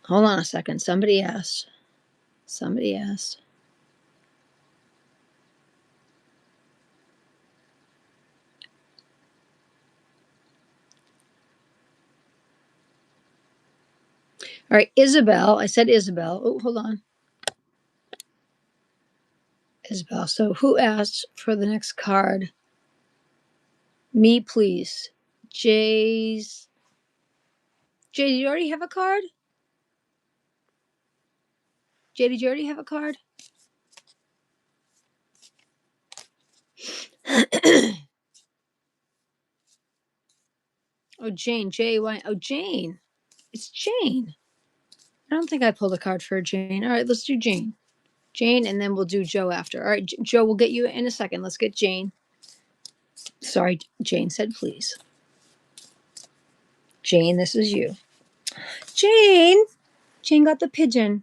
S1: Hold on a second. Somebody asked. All right, Isabel. I said Isabel. Oh, hold on. Isabel. So who asked for the next card? Me, please. Jay, did you already have a card? Jay, did you already have a card? Oh, Jane. J-Y. Oh, Jane. It's Jane. I don't think I pulled a card for Jane. All right, let's do Jane. Jane, and then we'll do Joe after. All right, Joe, we'll get you in a second. Let's get Jane. Sorry, Jane said please. Jane, this is you. Jane! Jane got the pigeon.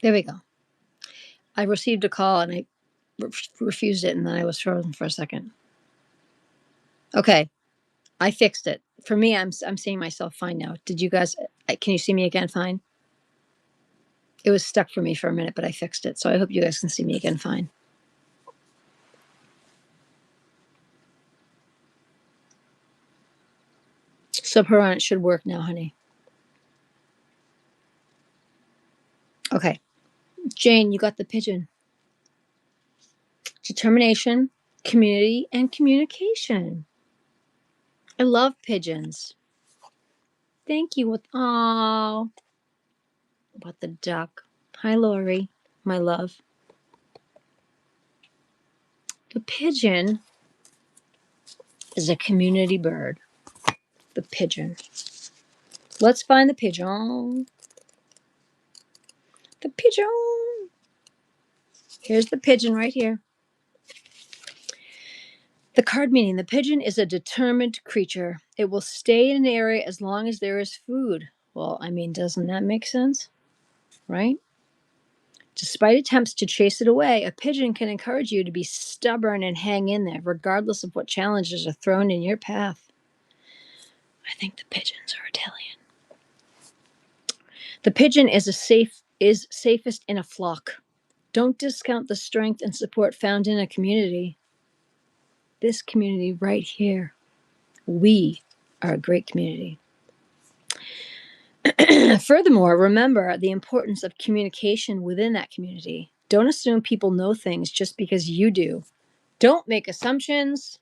S1: There we go. I received a call and I refused it, and then I was frozen for a second. Okay, I fixed it. For me, I'm seeing myself fine now. Did you guys? Can you see me again? Fine. It was stuck for me for a minute, but I fixed it. So I hope you guys can see me again. Fine. So Paran, it should work now, honey. Okay, Jane, you got the pigeon. Determination, community, and communication. I love pigeons. Thank you. Oh, about the duck. Hi, Lori, my love. The pigeon is a community bird. The pigeon. Let's find the pigeon. The pigeon. Here's the pigeon right here. The card meaning the pigeon is a determined creature. It will stay in an area as long as there is food. Well, I mean, doesn't that make sense? Right? Despite attempts to chase it away, a pigeon can encourage you to be stubborn and hang in there, regardless of what challenges are thrown in your path. I think the pigeons are Italian. The pigeon is safest in a flock. Don't discount the strength and support found in a community. This community right here. We are a great community. Furthermore, remember the importance of communication within that community. Don't assume people know things just because you do. Don't make assumptions.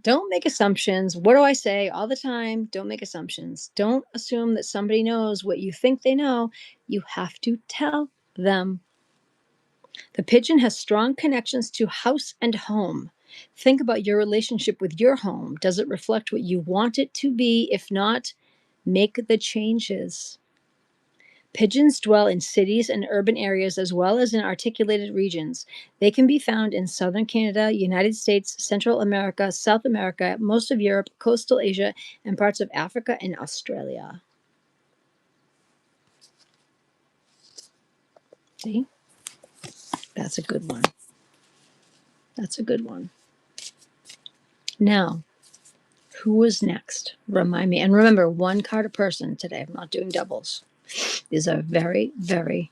S1: Don't make assumptions. What do I say all the time? Don't make assumptions. Don't assume that somebody knows what you think they know. You have to tell them. The pigeon has strong connections to house and home. Think about your relationship with your home. Does it reflect what you want it to be? If not, make the changes. Pigeons dwell in cities and urban areas as well as in articulated regions. They can be found in southern Canada, United States, Central America, South America, most of Europe, coastal Asia, and parts of Africa and Australia. See? That's a good one. That's a good one. Now, who was next? Remind me. And remember, one card a person today. I'm not doing doubles. These are very, very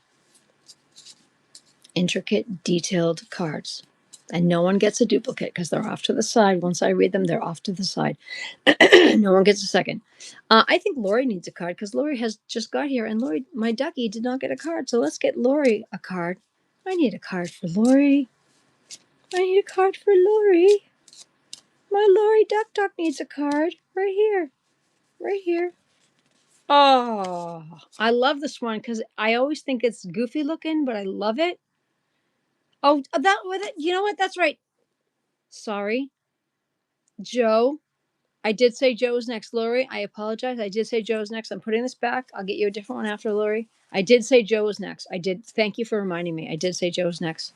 S1: intricate, detailed cards. And no one gets a duplicate because they're off to the side. Once I read them, they're off to the side. No one gets a second. I think Lori needs a card because Lori has just got here. And Lori, my ducky, did not get a card. So let's get Lori a card. I need a card for Lori. I need a card for Lori. My Lori Duck needs a card. Right here. Right here. Oh, I love this one because I always think it's goofy looking, but I love it. Oh, you know what? That's right. Sorry. Joe. I did say Joe was next. Lori, I apologize. I did say Joe was next. I'm putting this back. I'll get you a different one after Lori. I did say Joe was next. I did. Thank you for reminding me. I did say Joe was next.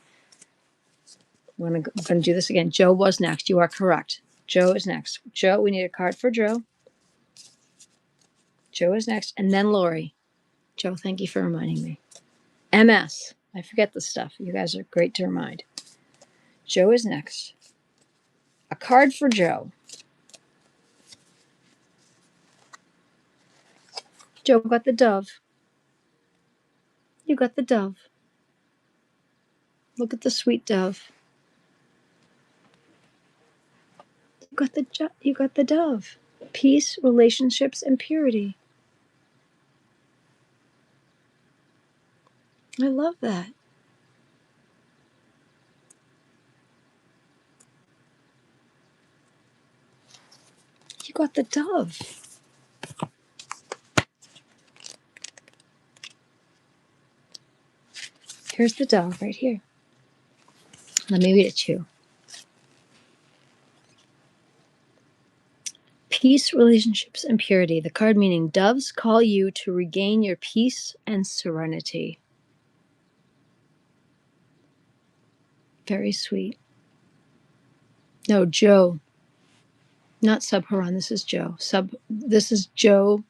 S1: I'm going to do this again. Joe was next. You are correct. Joe is next. Joe, we need a card for Joe. Joe is next. And then Lori. Joe, thank you for reminding me. MS. I forget this stuff. You guys are great to remind. Joe is next. A card for Joe. Joe got the dove. You got the dove. Look at the sweet dove. You got the dove. Peace, relationships, and purity. I love that. You got the dove. Here's the dove right here. Let me read it to you. Peace, relationships, and purity. The card meaning doves call you to regain your peace and serenity. Very sweet. No, Joe. Not Subharan. This is Joe. This is Joe.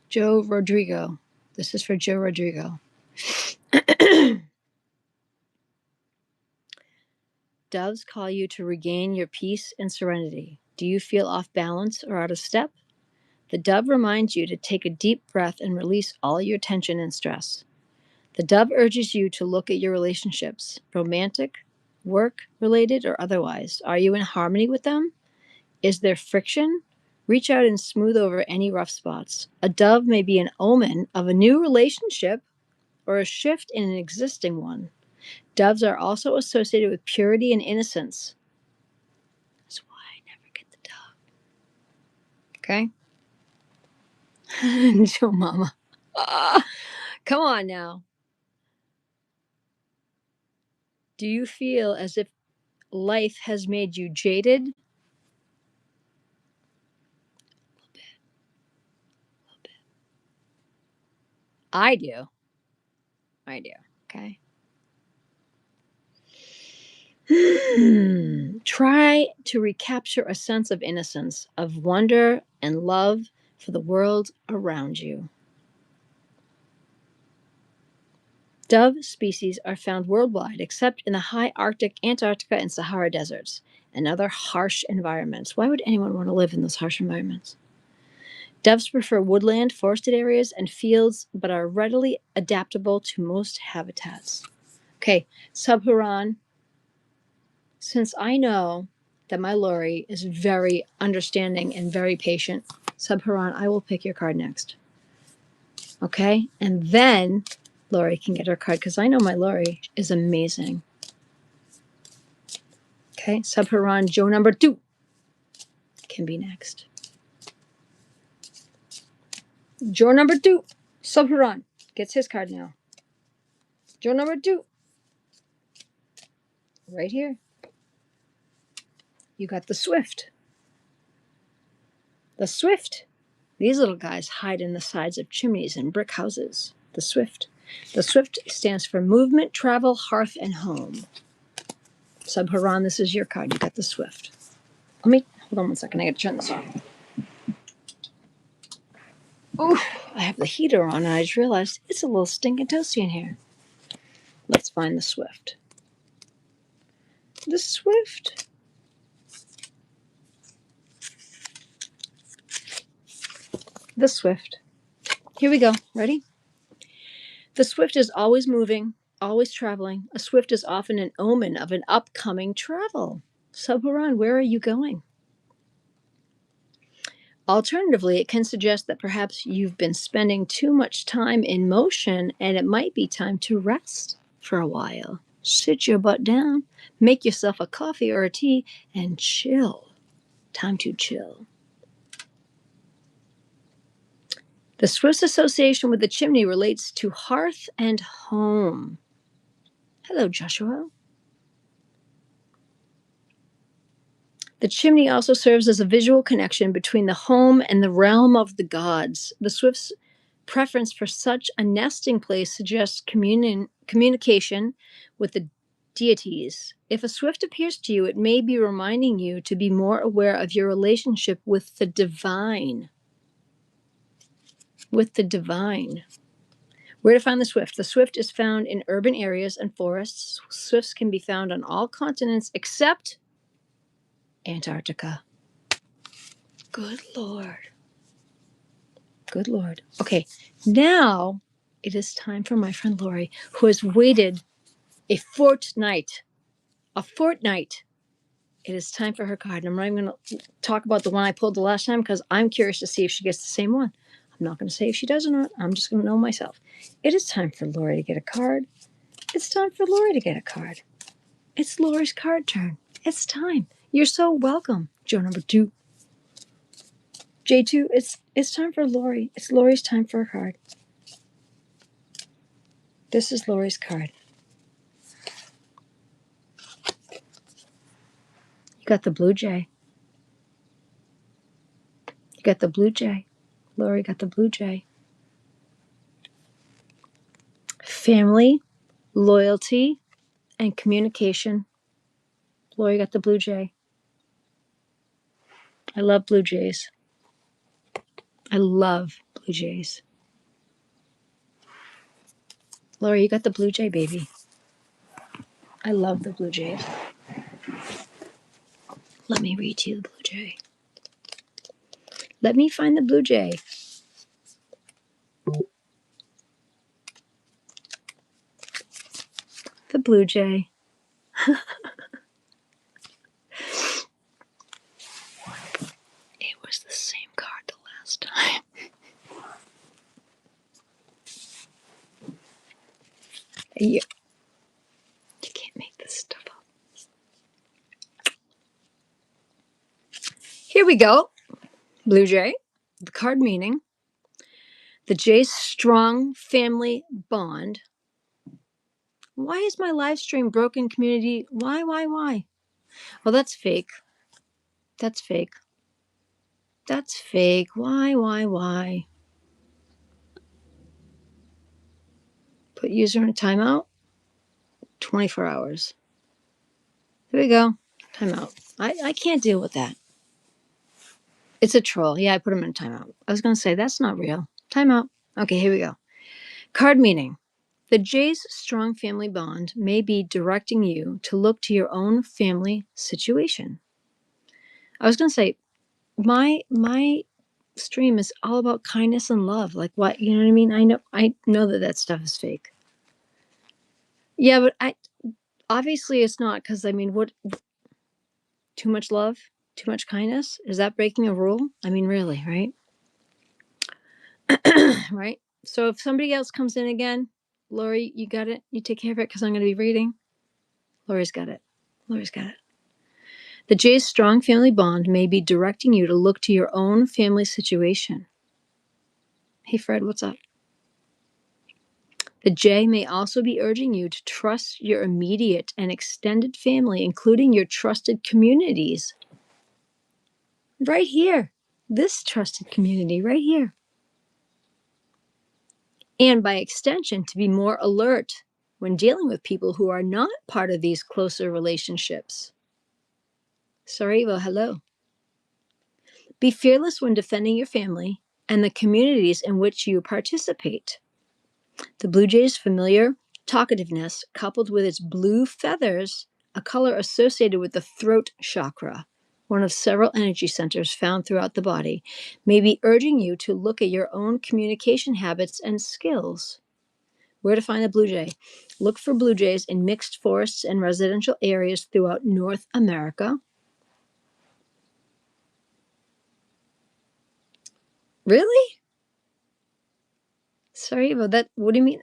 S1: Joe Rodrigo. This is for Joe Rodrigo. Doves call you to regain your peace and serenity. Do you feel off balance or out of step? The dove reminds you to take a deep breath and release all your tension and stress. The dove urges you to look at your relationships, romantic, work related, or otherwise. Are you in harmony with them? Is there friction? Reach out and smooth over any rough spots. A dove may be an omen of a new relationship or a shift in an existing one. Doves are also associated with purity and innocence. That's why I never get the dove. Okay? Joe Mama. Come on now. Do you feel as if life has made you jaded? A little bit. I do. Okay. Try to recapture a sense of innocence, of wonder and love for the world around you. Dove species are found worldwide except in the high Arctic, Antarctica, and Sahara deserts and other harsh environments. Why would anyone want to live in those harsh environments? Doves prefer woodland, forested areas, and fields, but are readily adaptable to most habitats. Okay, Subhuran, since I know that my Lori is very understanding and very patient, Subhuran, I will pick your card next. Okay? And then Lori can get her card because I know my Lori is amazing. Okay, Subhuran, Joe number 2 can be next. Joe number 2, Subhuran, gets his card now. Joe number 2, right here. You got the Swift. The Swift. These little guys hide in the sides of chimneys and brick houses. The Swift. The Swift stands for movement, travel, hearth, and home. Subhuran, this is your card. You got the Swift. Hold on one second. I got to turn this on. Oh, I have the heater on, and I just realized it's a little stinking toasty in here. Let's find the Swift. The Swift. The Swift. Here we go. Ready? The Swift is always moving, always traveling. A Swift is often an omen of an upcoming travel. Subhuran, where are you going? Alternatively, it can suggest that perhaps you've been spending too much time in motion and it might be time to rest for a while. Sit your butt down, make yourself a coffee or a tea, and chill. Time to chill. The Swiss association with the chimney relates to hearth and home. Hello, Joshua. The chimney also serves as a visual connection between the home and the realm of the gods. The Swift's preference for such a nesting place suggests communication with the deities. If a Swift appears to you, it may be reminding you to be more aware of your relationship with the divine. With the divine. Where to find the Swift? The Swift is found in urban areas and forests. Swifts can be found on all continents except Antarctica. Good Lord. Good Lord. Okay, now it is time for my friend Lori, who has waited a fortnight. A fortnight. It is time for her card. And I'm not even going to talk about the one I pulled the last time because I'm curious to see if she gets the same one. I'm not going to say if she does or not. I'm just going to know myself. It is time for Lori to get a card. It's time for Lori to get a card. It's Lori's card turn. It's time. You're so welcome. Joe number 2. J2, it's time for Lori. It's Lori's time for a card. This is Lori's card. You got the Blue Jay. You got the Blue Jay. Lori got the Blue Jay. Family, loyalty, and communication. Lori got the Blue Jay. I love Blue Jays. I love Blue Jays. Lori, you got the Blue Jay, baby. I love the Blue Jays. Let me read to you the Blue Jay. Let me find the Blue Jay. The Blue Jay. It was the same card the last time. You can't make this stuff up. Here we go. Blue Jay. The card meaning. The Jay's strong family bond. Why is my live stream broken, community? Why? Well, that's fake. That's fake. That's fake. Why? Put user in a timeout. 24 hours. There we go. Timeout. I can't deal with that. It's a troll. Yeah, I put him in a timeout. I was going to say, that's not real. Timeout. Okay, here we go. Card meaning. The Jay's strong family bond may be directing you to look to your own family situation. I was going to say, my stream is all about kindness and love. Like what, you know what I mean? I know that stuff is fake. Yeah, but obviously it's not, because I mean, what, too much love, too much kindness? Is that breaking a rule? I mean, really, right? Right? So if somebody else comes in again, Lori, you got it? You take care of it, because I'm going to be reading. Lori's got it. The Jay's strong family bond may be directing you to look to your own family situation. Hey, Fred, what's up? The Jay may also be urging you to trust your immediate and extended family, including your trusted communities. Right here. This trusted community right here. And by extension, to be more alert when dealing with people who are not part of these closer relationships. Sarajevo, hello. Be fearless when defending your family and the communities in which you participate. The Blue Jay's familiar talkativeness, coupled with its blue feathers, a color associated with the throat chakra, one of several energy centers found throughout the body, may be urging you to look at your own communication habits and skills. Where to find the Blue Jay? Look for Blue Jays in mixed forests and residential areas throughout North America. Really? Sorry about that. What do you mean?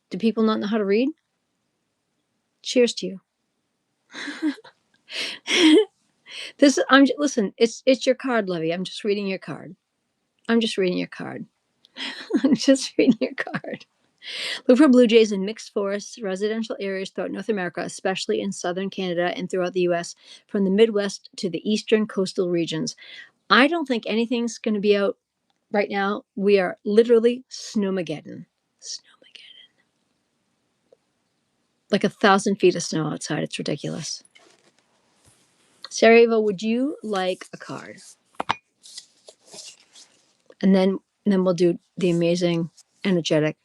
S1: Do people not know how to read? Cheers to you. Listen, it's your card, Levy. I'm just reading your card. I'm just reading your card. Look for Blue Jays in mixed forests, residential areas throughout North America, especially in southern Canada and throughout the U.S., from the Midwest to the eastern coastal regions. I don't think anything's going to be out right now. We are literally snowmageddon. Like 1,000 feet of snow outside. It's ridiculous. Sarajevo, would you like a card? And then we'll do the amazing, energetic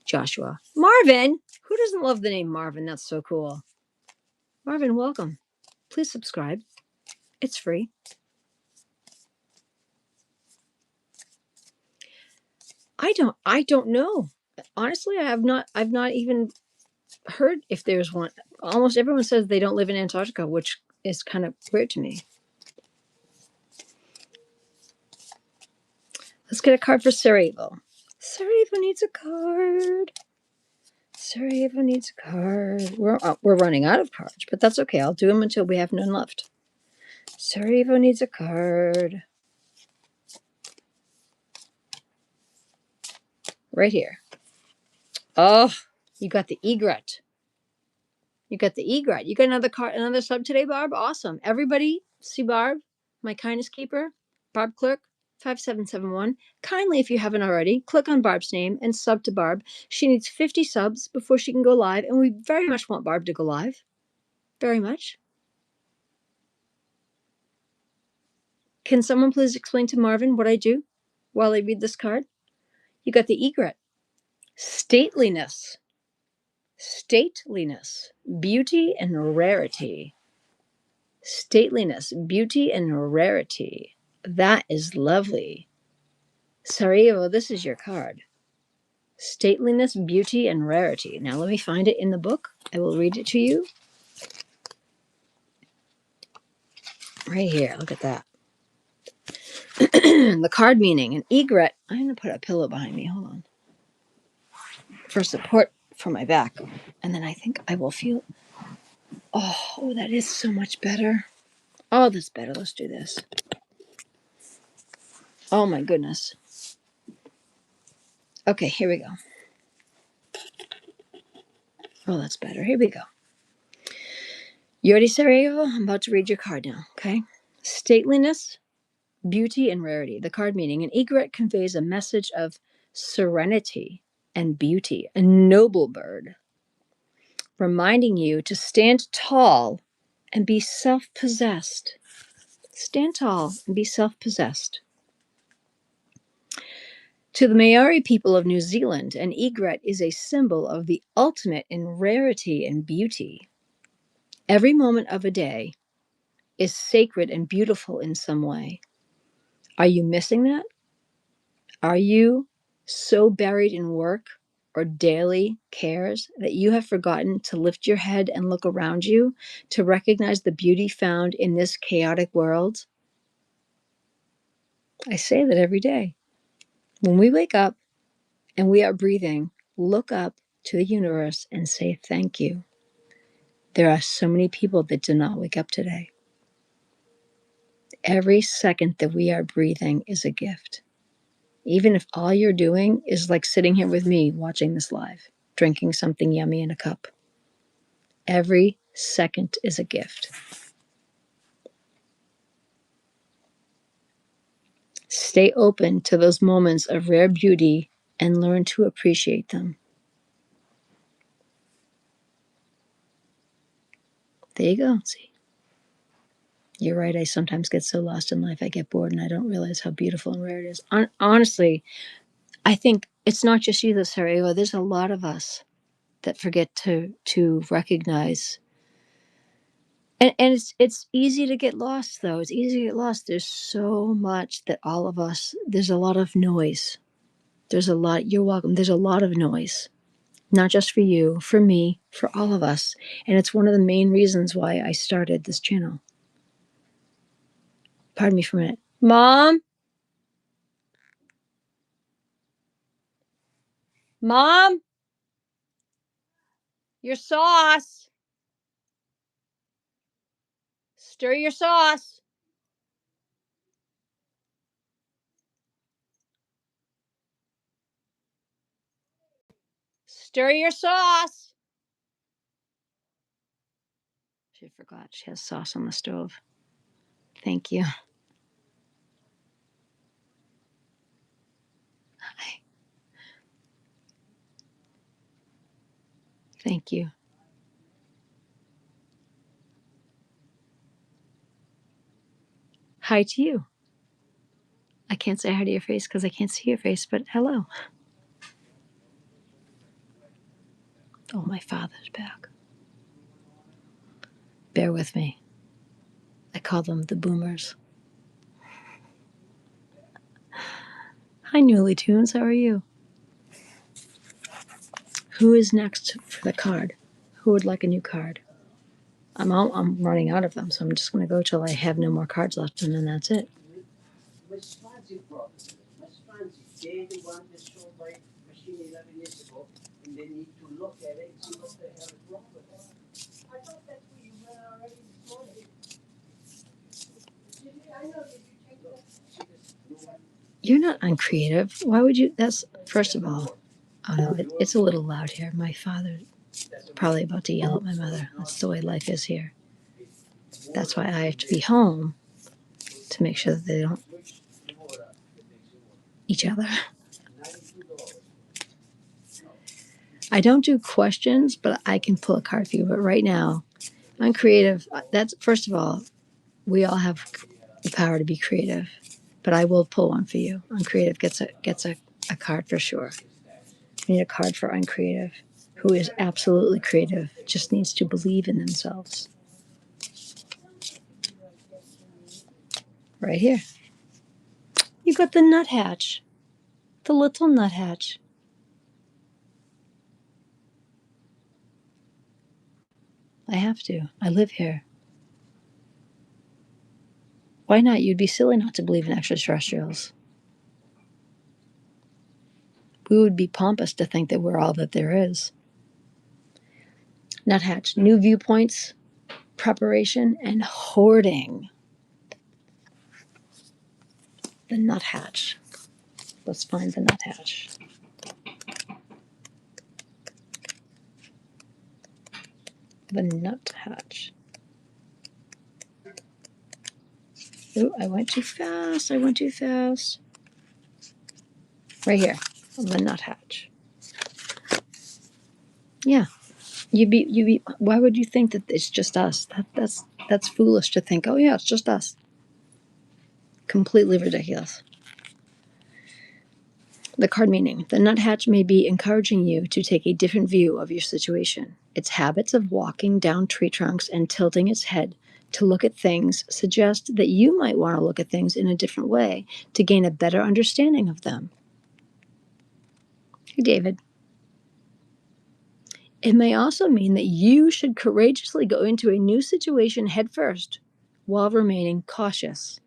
S1: Joshua. Marvin! Who doesn't love the name Marvin? That's so cool. Marvin, welcome. Please subscribe. It's free. I don't know. Honestly, I've not even heard if there's one. Almost everyone says they don't live in Antarctica, which is kind of weird to me. Let's get a card for Sarajevo. Sarajevo needs a card. We're running out of cards, but that's okay. I'll do them until we have none left. Sarajevo needs a card. Right here. Oh, you got the egret. You got another card, another sub today, Barb. Awesome. Everybody see Barb, my kindness keeper, Barb Clerk, 5771. Kindly, if you haven't already, click on Barb's name and sub to Barb. She needs 50 subs before she can go live, and we very much want Barb to go live. Very much. Can someone please explain to Marvin what I do while I read this card? You got the egret. Stateliness. Stateliness, beauty, and rarity. Stateliness, beauty, and rarity. That is lovely. Sarajevo, this is your card. Stateliness, beauty, and rarity. Now let me find it in the book. I will read it to you. Right here, look at that. The card meaning, an egret. I'm going to put a pillow behind me. Hold on. For support for my back. And then I think I will feel. Oh, that is so much better. Oh, that's better. Let's do this. Oh, my goodness. Okay, here we go. Oh, that's better. Here we go. You ready, Sarajevo? I'm about to read your card now, okay? Stateliness, beauty, and rarity. The card meaning, an egret conveys a message of serenity and beauty, a noble bird, reminding you to stand tall and be self-possessed. Stand tall and be self-possessed. To the Maori people of New Zealand, an egret is a symbol of the ultimate in rarity and beauty. Every moment of a day is sacred and beautiful in some way. Are you missing that? Are you so buried in work or daily cares that you have forgotten to lift your head and look around you to recognize the beauty found in this chaotic world? I say that every day. When we wake up and we are breathing, look up to the universe and say thank you. There are so many people that did not wake up today. Every second that we are breathing is a gift. Even if all you're doing is like sitting here with me watching this live, drinking something yummy in a cup. Every second is a gift. Stay open to those moments of rare beauty and learn to appreciate them. There you go. See, you're right. I sometimes get so lost in life, I get bored and I don't realize how beautiful and rare it is. Honestly, I think it's not just you, Sarajevo. There's a lot of us that forget to recognize. And it's easy to get lost, though. It's easy to get lost. There's so much that all of us, there's a lot of noise. There's a lot, you're welcome. There's a lot of noise, not just for you, for me, for all of us. And it's one of the main reasons why I started this channel. Pardon me for a minute. Mom? Mom? Your sauce. Stir your sauce. Stir your sauce. She forgot she has sauce on the stove. Thank you. Hi. Thank you. Hi to you. I can't say hi to your face because I can't see your face, but hello. Oh, my father's back. Bear with me. I call them the boomers. Hi, Newly Tunes. How are you? Who is next for the card? Who would like a new card? I'm running out of them, so I'm just going to go till I have no more cards left, and then that's it. Miss Fancy brought it. Miss Fancy, they the one that sold my machine 11 years ago, and they need to look at it and see what the hell is wrong with it. I thought that's where you went already this morning. I know, did you take that? You're not uncreative. Why would you? That's, first of all, oh no, it's a little loud here. My father probably about to yell at my mother. That's the way life is here. That's why I have to be home to make sure that they don't each other. I don't do questions, but I can pull a card for you. But right now, I'm creative. That's, first of all, we all have the power to be creative. But I will pull one for you. Uncreative gets a card for sure. I need a card for uncreative. who is absolutely creative, just needs to believe in themselves. Right here. You got the nuthatch, the little nuthatch. I have to. I live here. Why not? You'd be silly not to believe in extraterrestrials. We would be pompous to think that we're all that there is. Nuthatch, new viewpoints, preparation, and hoarding. The nuthatch. Let's find the nuthatch. The nuthatch. Ooh, I went too fast. Right here, the nuthatch. Yeah, you'd be. Why would you think that it's just us? That's foolish to think. Oh yeah, it's just us. Completely ridiculous. The card meaning. The nuthatch may be encouraging you to take a different view of your situation. Its habits of walking down tree trunks and tilting its head to look at things suggest that you might want to look at things in a different way to gain a better understanding of them. Hey, David. It may also mean that you should courageously go into a new situation headfirst while remaining cautious.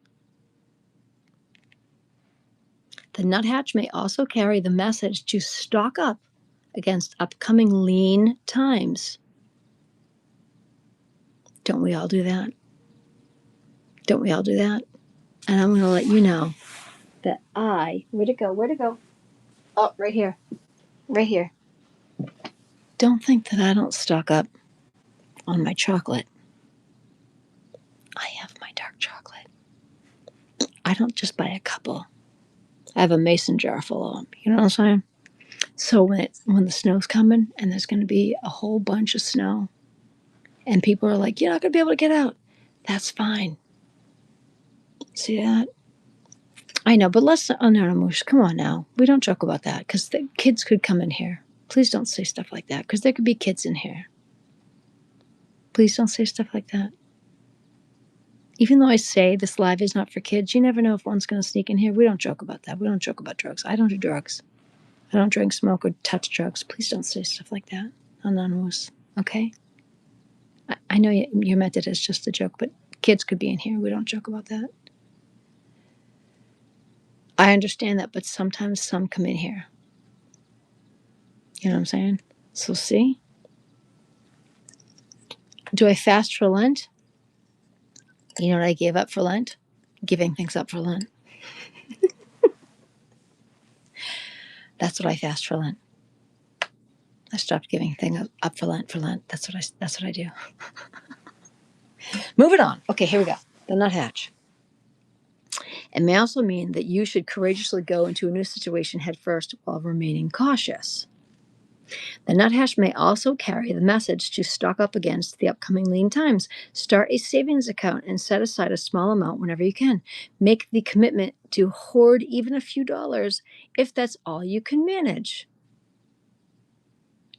S1: The nuthatch may also carry the message to stock up against upcoming lean times. Don't we all do that? Don't we all do that? And I'm going to let you know that where'd it go? Oh, right here. Right here. Don't think that I don't stock up on my chocolate. I have my dark chocolate. I don't just buy a couple. I have a mason jar full of them. You know what I'm saying? So when the snow's coming and there's going to be a whole bunch of snow and people are like, you're not going to be able to get out. That's fine. See that? I know, but let's, oh no, Moosh, come on now. We don't joke about that because the kids could come in here. Please don't say stuff like that because there could be kids in here. Please don't say stuff like that. Even though I say this live is not for kids, you never know if one's going to sneak in here. We don't joke about that. We don't joke about drugs. I don't do drugs. I don't drink, smoke, or touch drugs. Please don't say stuff like that. Anonymous, okay? I know you meant it as just a joke, but kids could be in here. We don't joke about that. I understand that, but sometimes some come in here. You know what I'm saying? So see? Do I fast for Lent? You know what I gave up for Lent? Giving things up for Lent. That's what I fast for Lent. I stopped giving things up for Lent. That's what I do. Moving on. Okay, here we go. The nuthatch. It may also mean that you should courageously go into a new situation head first while remaining cautious. The nuthatch may also carry the message to stock up against the upcoming lean times. Start a savings account and set aside a small amount whenever you can. Make the commitment to hoard even a few dollars if that's all you can manage.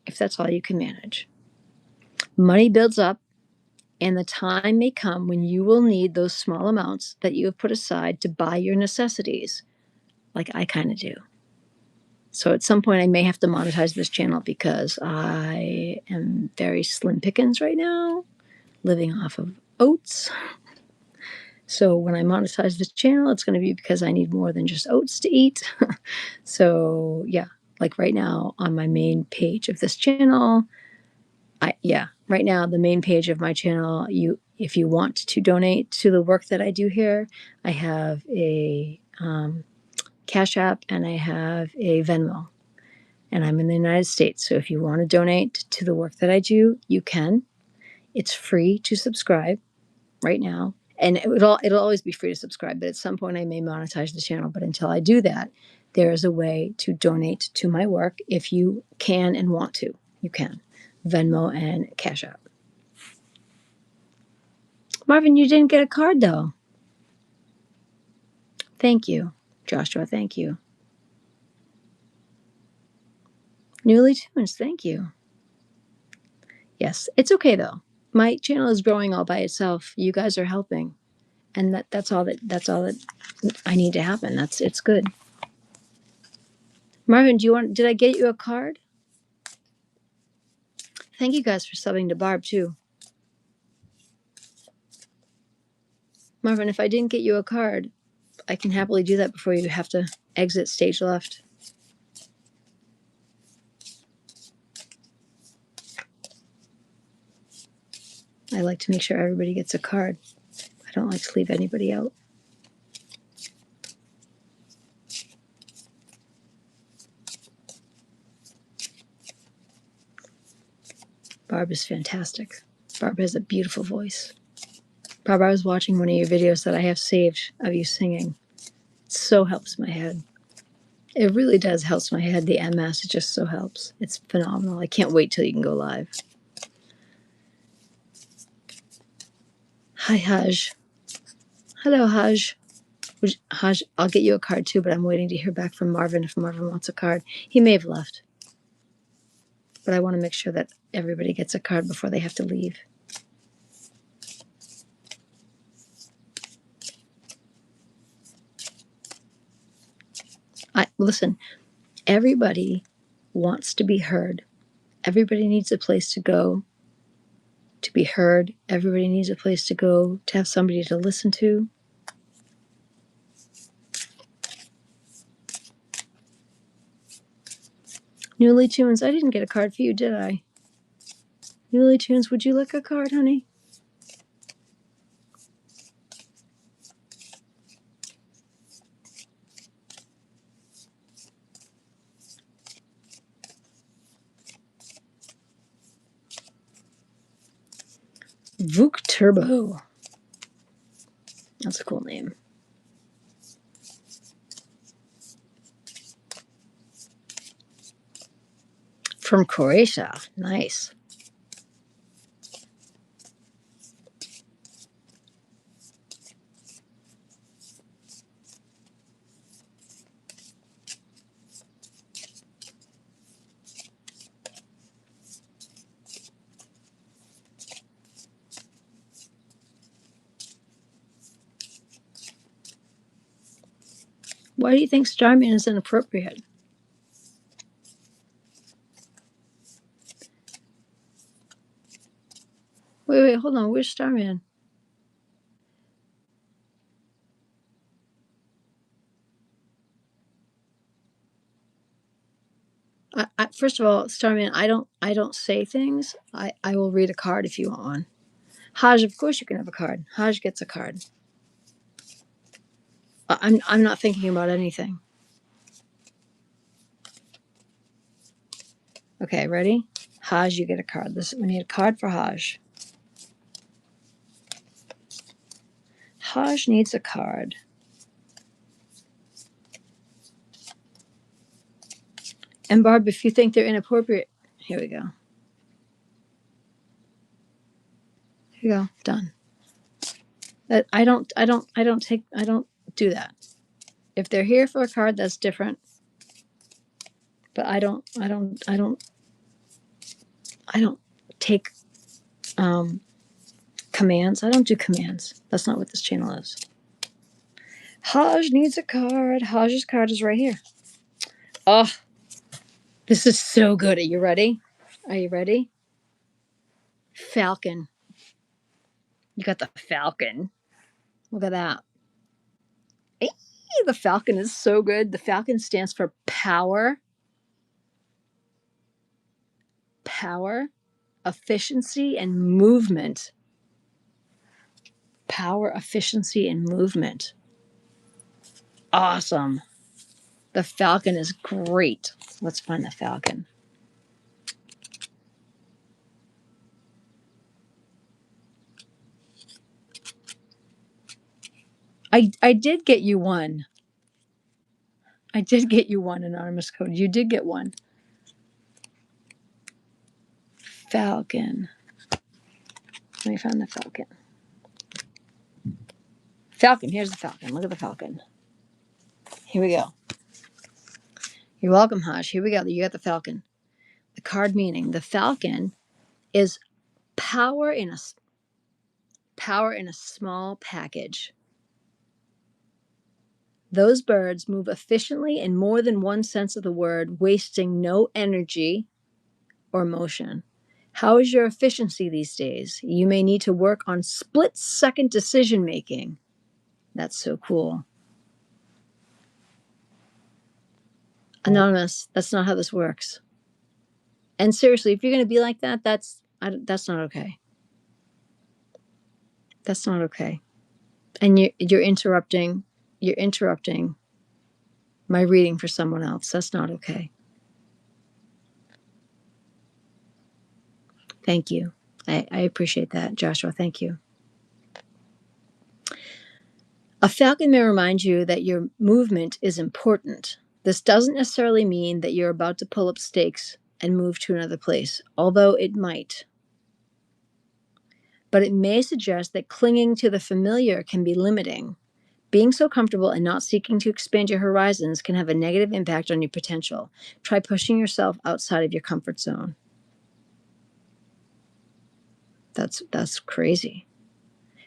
S1: If that's all you can manage. Money builds up, and the time may come when you will need those small amounts that you have put aside to buy your necessities, like I kind of do. So at some point I may have to monetize this channel because I am very slim pickings right now, living off of oats. So when I monetize this channel, it's going to be because I need more than just oats to eat. So yeah, like right now on my main page of this channel, right now the main page of my channel, if you want to donate to the work that I do here, I have a Cash App and I have a Venmo. And I'm in the United States. So if you want to donate to the work that I do, you can. It's free to subscribe right now. And it'll always be free to subscribe. But at some point, I may monetize the channel. But until I do that, there is a way to donate to my work if you can and want to. You can. Venmo and Cash App. Marvin, you didn't get a card, though. Thank you, Joshua. Thank you. Newly Tunes, thank you. Yes, it's okay though. My channel is growing all by itself. You guys are helping, and that's all that I need to happen. It's good. Marvin, did I get you a card? Thank you guys for subbing to Barb too. Marvin, if I didn't get you a card, I can happily do that before you have to exit stage left. I like to make sure everybody gets a card. I don't like to leave anybody out. Barb is fantastic. Barb has a beautiful voice. Barb, I was watching one of your videos that I have saved of you singing. It so helps my head. It really does helps my head. The MS, it just so helps. It's phenomenal. I can't wait till you can go live. Hi, Haj. Hello, Haj. Haj, I'll get you a card too, but I'm waiting to hear back from Marvin if Marvin wants a card. He may have left. But I want to make sure that everybody gets a card before they have to leave. Listen, everybody wants to be heard. Everybody needs a place to go to be heard. Everybody needs a place to go to have somebody to listen to. Newly Tunes, I didn't get a card for you, did I? Newly Tunes, would you like a card, honey? Vuk Turbo. That's a cool name. From Croatia. Nice. Why do you think Starman is inappropriate? Wait, hold on. Where's Starman? First of all, Starman, I don't say things. I will read a card if you want one. Haj, of course you can have a card. Haj gets a card. I'm not thinking about anything. Okay, ready? Haj, you get a card. We need a card for Haj. Haj needs a card. And Barb, if you think they're inappropriate, here we go. Here we go. Done. I don't do that. If they're here for a card, that's different. But I don't take commands. I don't do commands. That's not what this channel is. Haj needs a card. Haj's card is right here. Oh, this is so good. Are you ready? Are you ready? Falcon. You got the Falcon. Look at that. Hey, the Falcon is so good. The Falcon stands for power, efficiency, and movement. Power, efficiency, and movement. Awesome. The Falcon is great. Let's find the Falcon. I did get you one. I did get you one anonymous code. You did get one. Falcon. Let me find the Falcon. Falcon. Here's the Falcon. Look at the Falcon. Here we go. You're welcome, Haj. Here we go. You got the Falcon. The card meaning. The Falcon is Power in a small package. Those birds move efficiently in more than one sense of the word, wasting no energy or motion. How is your efficiency these days? You may need to work on split-second decision making. That's so cool. Anonymous, that's not how this works. And seriously, if you're going to be like that, that's not okay. That's not okay. And you're interrupting my reading for someone else. That's not okay. Thank you. I appreciate that, Joshua. Thank you. A falcon may remind you that your movement is important. This doesn't necessarily mean that you're about to pull up stakes and move to another place, although it might. But it may suggest that clinging to the familiar can be limiting. Being so comfortable and not seeking to expand your horizons can have a negative impact on your potential. Try pushing yourself outside of your comfort zone. That's crazy.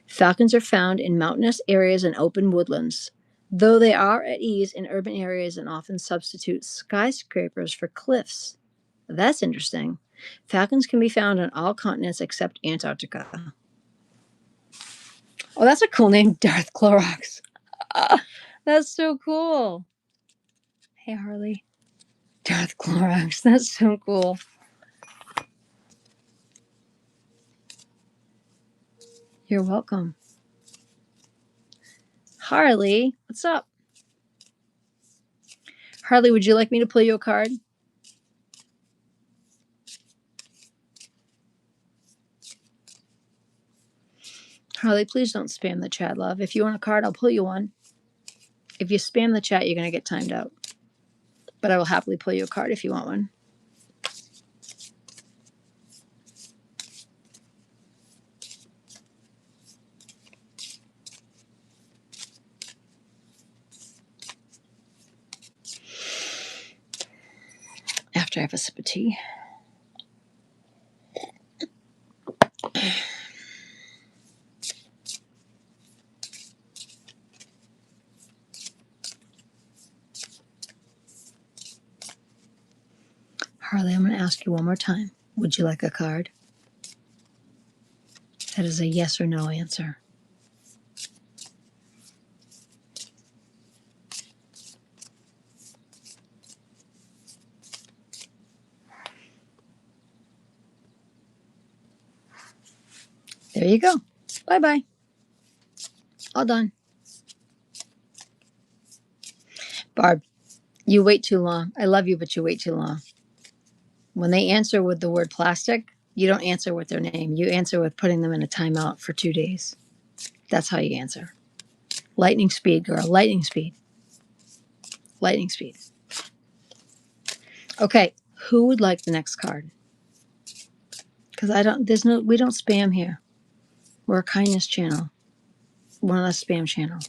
S1: Falcons are found in mountainous areas and open woodlands, though they are at ease in urban areas and often substitute skyscrapers for cliffs. That's interesting. Falcons can be found on all continents except Antarctica. Oh, that's a cool name, Darth Clorox. That's so cool. Hey, Harley. Darth Clorox. That's so cool. You're welcome. Harley, what's up? Harley, would you like me to pull you a card? Harley, please don't spam the chat, love. If you want a card, I'll pull you one. If you spam the chat, you're going to get timed out. But I will happily pull you a card if you want one. After I have a sip of tea. Harley, I'm going to ask you one more time. Would you like a card? That is a yes or no answer. There you go. Bye-bye. All done. Barb, you wait too long. I love you, but you wait too long. When they answer with the word plastic, you don't answer with their name. You answer with putting them in a timeout for 2 days. That's how you answer. Lightning speed, girl. Lightning speed. Lightning speed. Okay, who would like the next card? Because we don't spam here. We're a kindness channel. One less spam channel.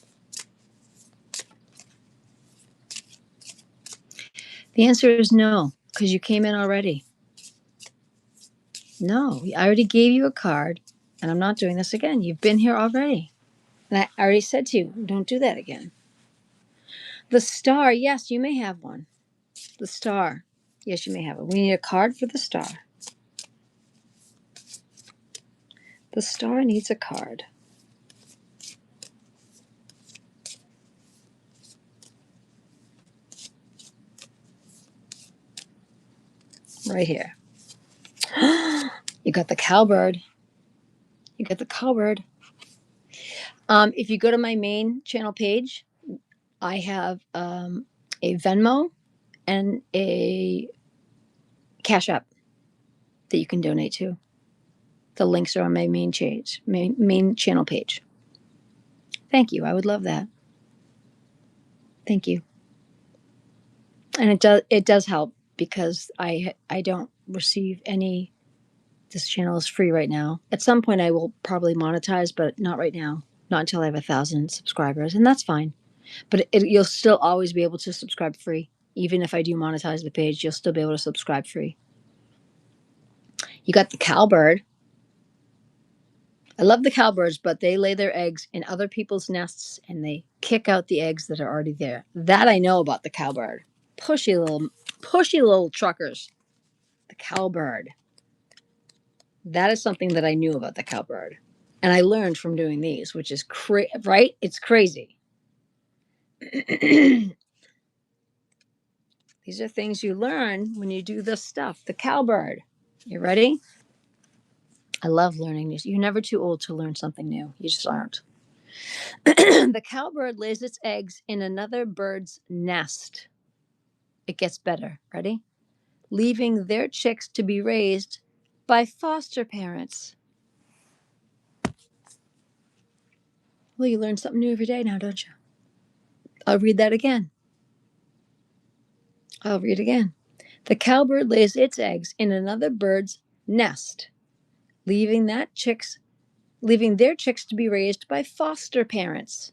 S1: The answer is no, because you came in already. No, I already gave you a card, and I'm not doing this again. You've been here already. And I already said to you, don't do that again. The star, yes, you may have one. The star, yes, you may have it. We need a card for the star. The star needs a card. Right here. You got the cowbird. You got the cowbird. If you go to my main channel page, I have a Venmo and a Cash App that you can donate to. The links are on my main channel page. Thank you. I would love that. Thank you. And it does help because I don't receive any. This channel is free right now. At some point I will probably monetize, but not right now. Not until I have 1,000 subscribers, and that's fine. But you'll still always be able to subscribe free. Even if I do monetize the page, you'll still be able to subscribe free. You got the cowbird. I love the cowbirds, but they lay their eggs in other people's nests and they kick out the eggs that are already there. That I know about the cowbird. Pushy little truckers. The cowbird. That is something that I knew about the cowbird. And I learned from doing these, which is right? It's crazy. These are things you learn when you do this stuff. The cowbird. You ready? I love learning these. You're never too old to learn something new. You just aren't. The cowbird lays its eggs in another bird's nest. It gets better. Ready? Leaving their chicks to be raised by foster parents. Well, you learn something new every day now, don't you? I'll read that again. I'll read again. The cowbird lays its eggs in another bird's nest, leaving their chicks to be raised by foster parents.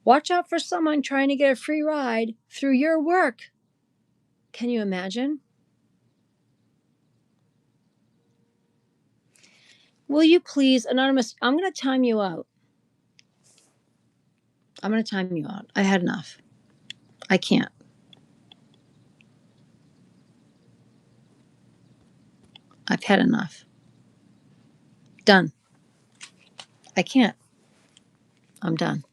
S1: Watch out for someone trying to get a free ride through your work. Can you imagine? Will you please, Anonymous, I'm going to time you out. I'm going to time you out. I had enough. I can't. I've had enough. Done. I can't. I'm done.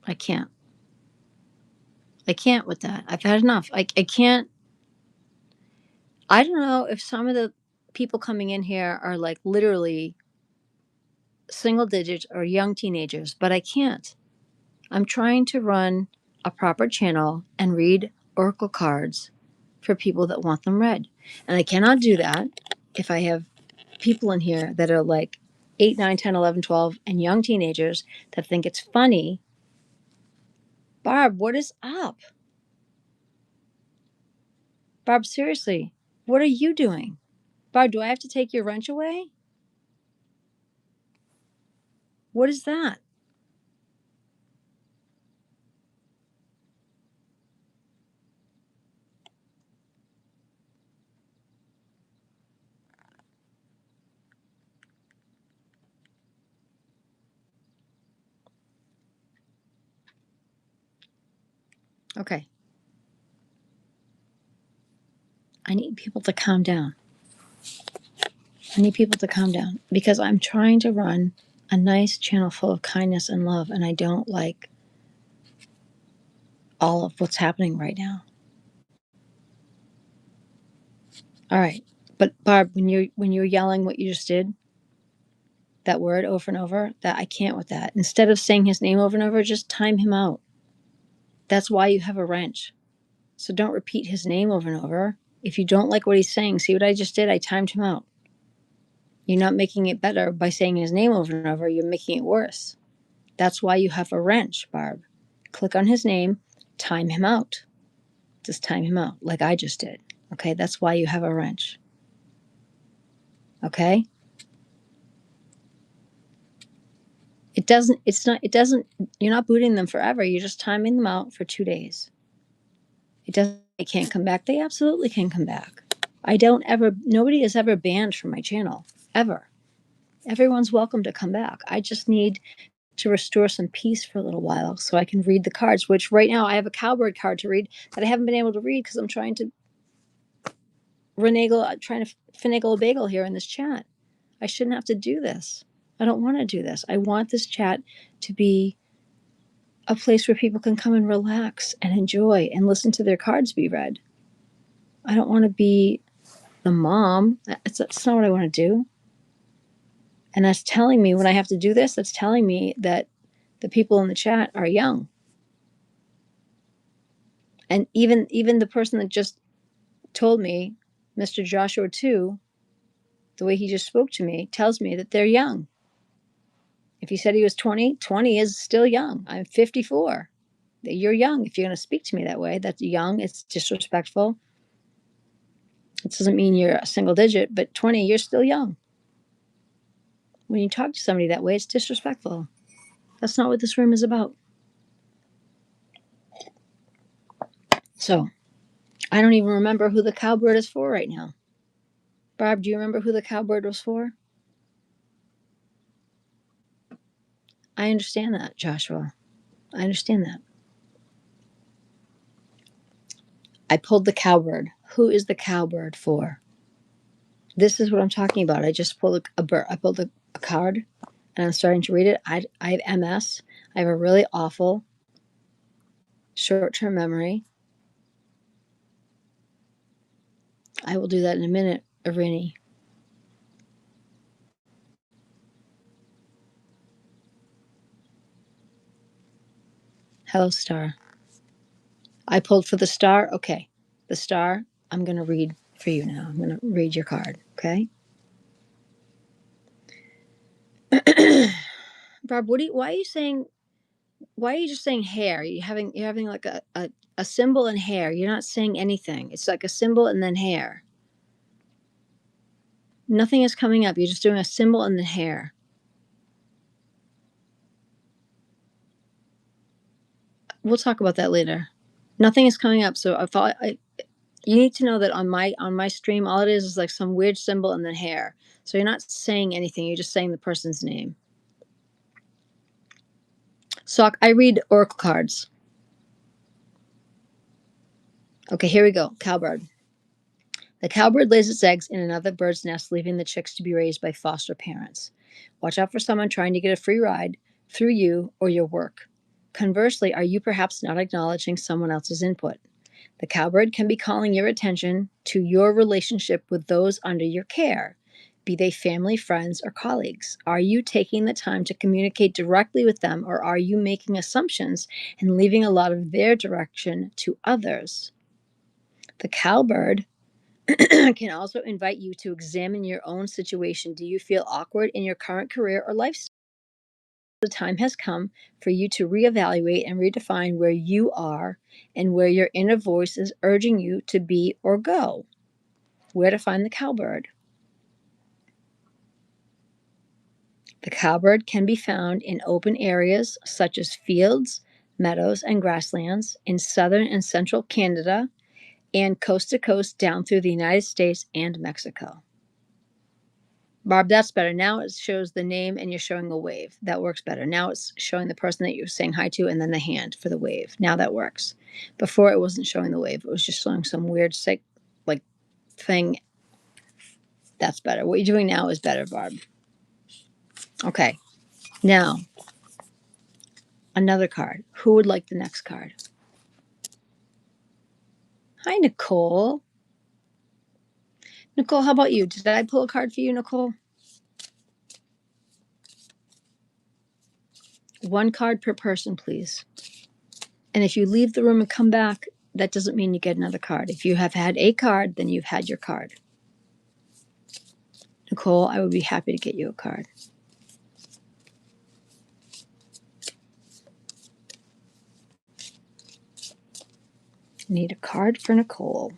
S1: I can't. I can't with that. I've had enough. I can't. I don't know if some of the people coming in here are like literally single digits or young teenagers, but I can't. I'm trying to run a proper channel and read oracle cards for people that want them read. And I cannot do that if I have people in here that are like 8, 9, 10, 11, 12, and young teenagers that think it's funny. Barb, what is up? Barb, seriously, what are you doing? Barb, do I have to take your wrench away? What is that? Okay. I need people to calm down. I need people to calm down because I'm trying to run a nice channel full of kindness and love, and I don't like all of what's happening right now. All right. But Barb, when you're yelling what you just did, that word over and over, that I can't with that. Instead of saying his name over and over, just time him out. That's why you have a wrench. So don't repeat his name over and over. If you don't like what he's saying, see what I just did? I timed him out. You're not making it better by saying his name over and over. You're making it worse. That's why you have a wrench, Barb. Click on his name, time him out. Just time him out, like I just did. Okay, that's why you have a wrench. Okay? You're not booting them forever. You're just timing them out for 2 days. They can't come back. They absolutely can come back. Nobody is ever banned from my channel, ever. Everyone's welcome to come back. I just need to restore some peace for a little while so I can read the cards, which right now I have a cowbird card to read that I haven't been able to read because I'm trying to finagle a bagel here in this chat. I shouldn't have to do this. I don't want to do this. I want this chat to be a place where people can come and relax and enjoy and listen to their cards be read. I don't want to be the mom. That's not what I want to do. And that's telling me when I have to do this, that's telling me that the people in the chat are young. And even the person that just told me, Mr. Joshua 2, the way he just spoke to me, tells me that they're young. If he said he was 20, 20 is still young. I'm 54. You're young. If you're going to speak to me that way, that's young. It's disrespectful. It doesn't mean you're a single digit, but 20, you're still young. When you talk to somebody that way, it's disrespectful. That's not what this room is about. So, I don't even remember who the cowbird is for right now. Barb, do you remember who the cowbird was for? I understand that, Joshua. I understand that. I pulled the cowbird. Who is the cowbird for? This is what I'm talking about. I just pulled a bird. I pulled a card, and I'm starting to read it. I have MS. I have a really awful short-term memory. I will do that in a minute, Irini. Hello, Star. I pulled for the star. Okay. The star, I'm going to read for you now. I'm going to read your card. Okay. Barb, why are you just saying hair? You're having like a symbol and hair. You're not saying anything. It's like a symbol and then hair. Nothing is coming up. You're just doing a symbol and then hair. We'll talk about that later. Nothing is coming up. So you need to know that on my stream, all it is like some weird symbol and then hair. So you're not saying anything. You're just saying the person's name. So I read oracle cards. Okay, here we go. Cowbird. The cowbird lays its eggs in another bird's nest, leaving the chicks to be raised by foster parents. Watch out for someone trying to get a free ride through you or your work. Conversely, are you perhaps not acknowledging someone else's input? The cowbird can be calling your attention to your relationship with those under your care, be they family, friends, or colleagues. Are you taking the time to communicate directly with them, or are you making assumptions and leaving a lot of their direction to others? The cowbird can also invite you to examine your own situation. Do you feel awkward in your current career or lifestyle? The time has come for you to reevaluate and redefine where you are and where your inner voice is urging you to be or go. Where to find the cowbird? The cowbird can be found in open areas such as fields, meadows, and grasslands in southern and central Canada and coast to coast down through the United States and Mexico. Barb, that's better. Now it shows the name and you're showing a wave. That works better. Now it's showing the person that you're saying hi to and then the hand for the wave. Now that works. Before it wasn't showing the wave. It was just showing some weird like thing. That's better. What you're doing now is better, Barb. Okay. Now, another card. Who would like the next card? Hi, Nicole. Nicole, how about you? Did I pull a card for you, Nicole? One card per person, please. And if you leave the room and come back, that doesn't mean you get another card. If you have had a card, then you've had your card. Nicole, I would be happy to get you a card. Need a card for Nicole.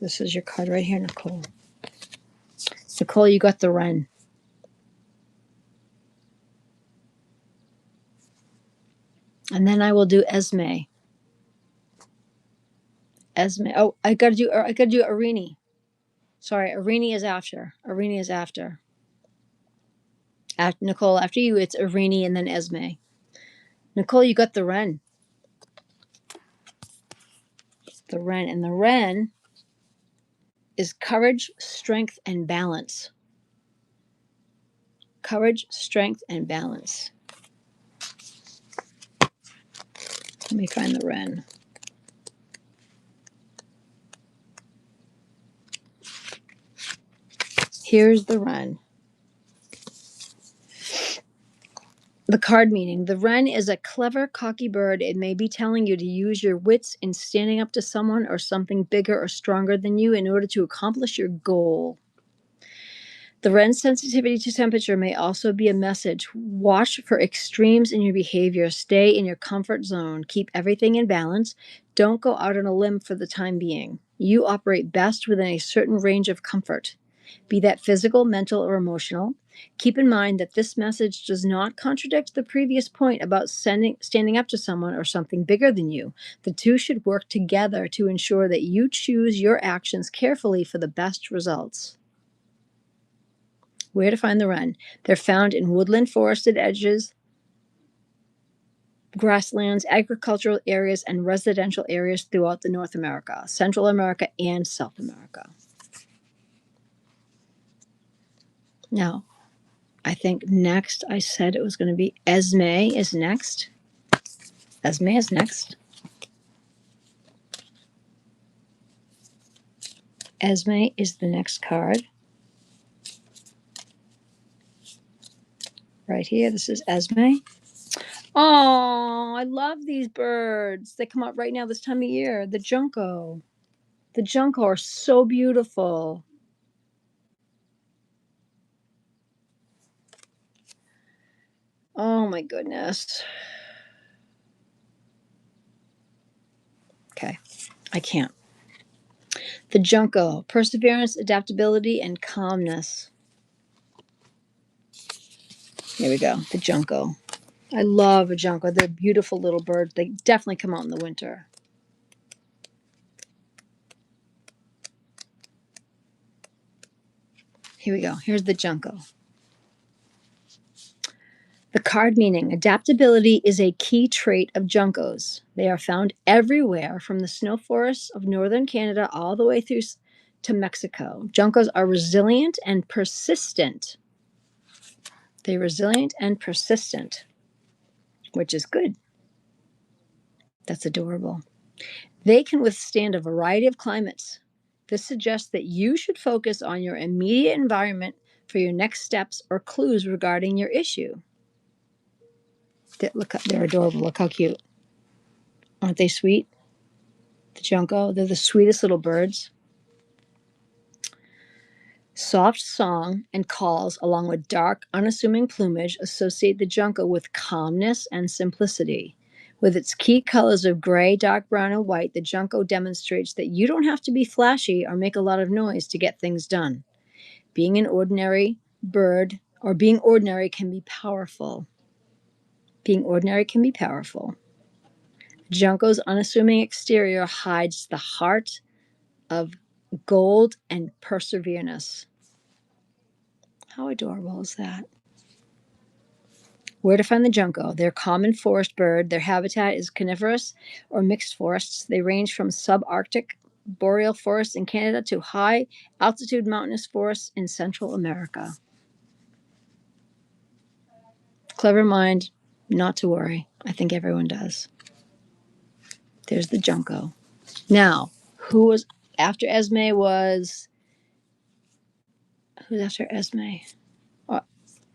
S1: This is your card right here, Nicole. Nicole, you got the Wren. And then I will do Esme. Esme. Oh, I gotta do Irini. Sorry, Irini is after. Irini is after. Nicole, after you, it's Irini and then Esme. Nicole, you got the Wren. The Wren. And the Wren is courage, strength, and balance. Courage, strength, and balance. Let me find the Wren. Here's the Wren. The card meaning. The Wren is a clever, cocky bird. It may be telling you to use your wits in standing up to someone or something bigger or stronger than you in order to accomplish your goal. The Wren's sensitivity to temperature may also be a message. Watch for extremes in your behavior. Stay in your comfort zone. Keep everything in balance. Don't go out on a limb for the time being. You operate best within a certain range of comfort, be that physical, mental, or emotional. Keep in mind that this message does not contradict the previous point about standing up to someone or something bigger than you. The two should work together to ensure that you choose your actions carefully for the best results. Where to find the wren? They're found in woodland, forested edges, grasslands, agricultural areas, and residential areas throughout the North America, Central America, and South America. Now, I think next I said it was going to be Esme is next. Esme is next. Esme is the next card. Right here, this is Esme. Oh, I love these birds. They come out right now this time of year. The junco. The junco are so beautiful. Oh my goodness. Okay, I can't. The junco, perseverance, adaptability, and calmness. Here we go, the junco. I love a junco. They're beautiful little birds. They definitely come out in the winter. Here we go. Here's the junco. The card meaning: adaptability is a key trait of juncos. They are found everywhere from the snow forests of northern Canada all the way through to Mexico. Juncos are resilient and persistent. They're resilient and persistent, which is good. That's adorable. They can withstand a variety of climates. This suggests that you should focus on your immediate environment for your next steps or clues regarding your issue. Look, they're adorable. Look how cute. Aren't they sweet? The junco, they're the sweetest little birds. Soft song and calls, along with dark, unassuming plumage, associate the junco with calmness and simplicity. With its key colors of gray, dark brown, and white, the junco demonstrates that you don't have to be flashy or make a lot of noise to get things done. Being an ordinary bird or being ordinary can be powerful. Being ordinary can be powerful. Junco's unassuming exterior hides the heart of gold and perseverance. How adorable is that? Where to find the junco? They're a common forest bird. Their habitat is coniferous or mixed forests. They range from subarctic boreal forests in Canada to high altitude mountainous forests in Central America. Clever mind, not to worry. I think everyone does. There's the junco. Now, who was after Esme was... Who's after Esme?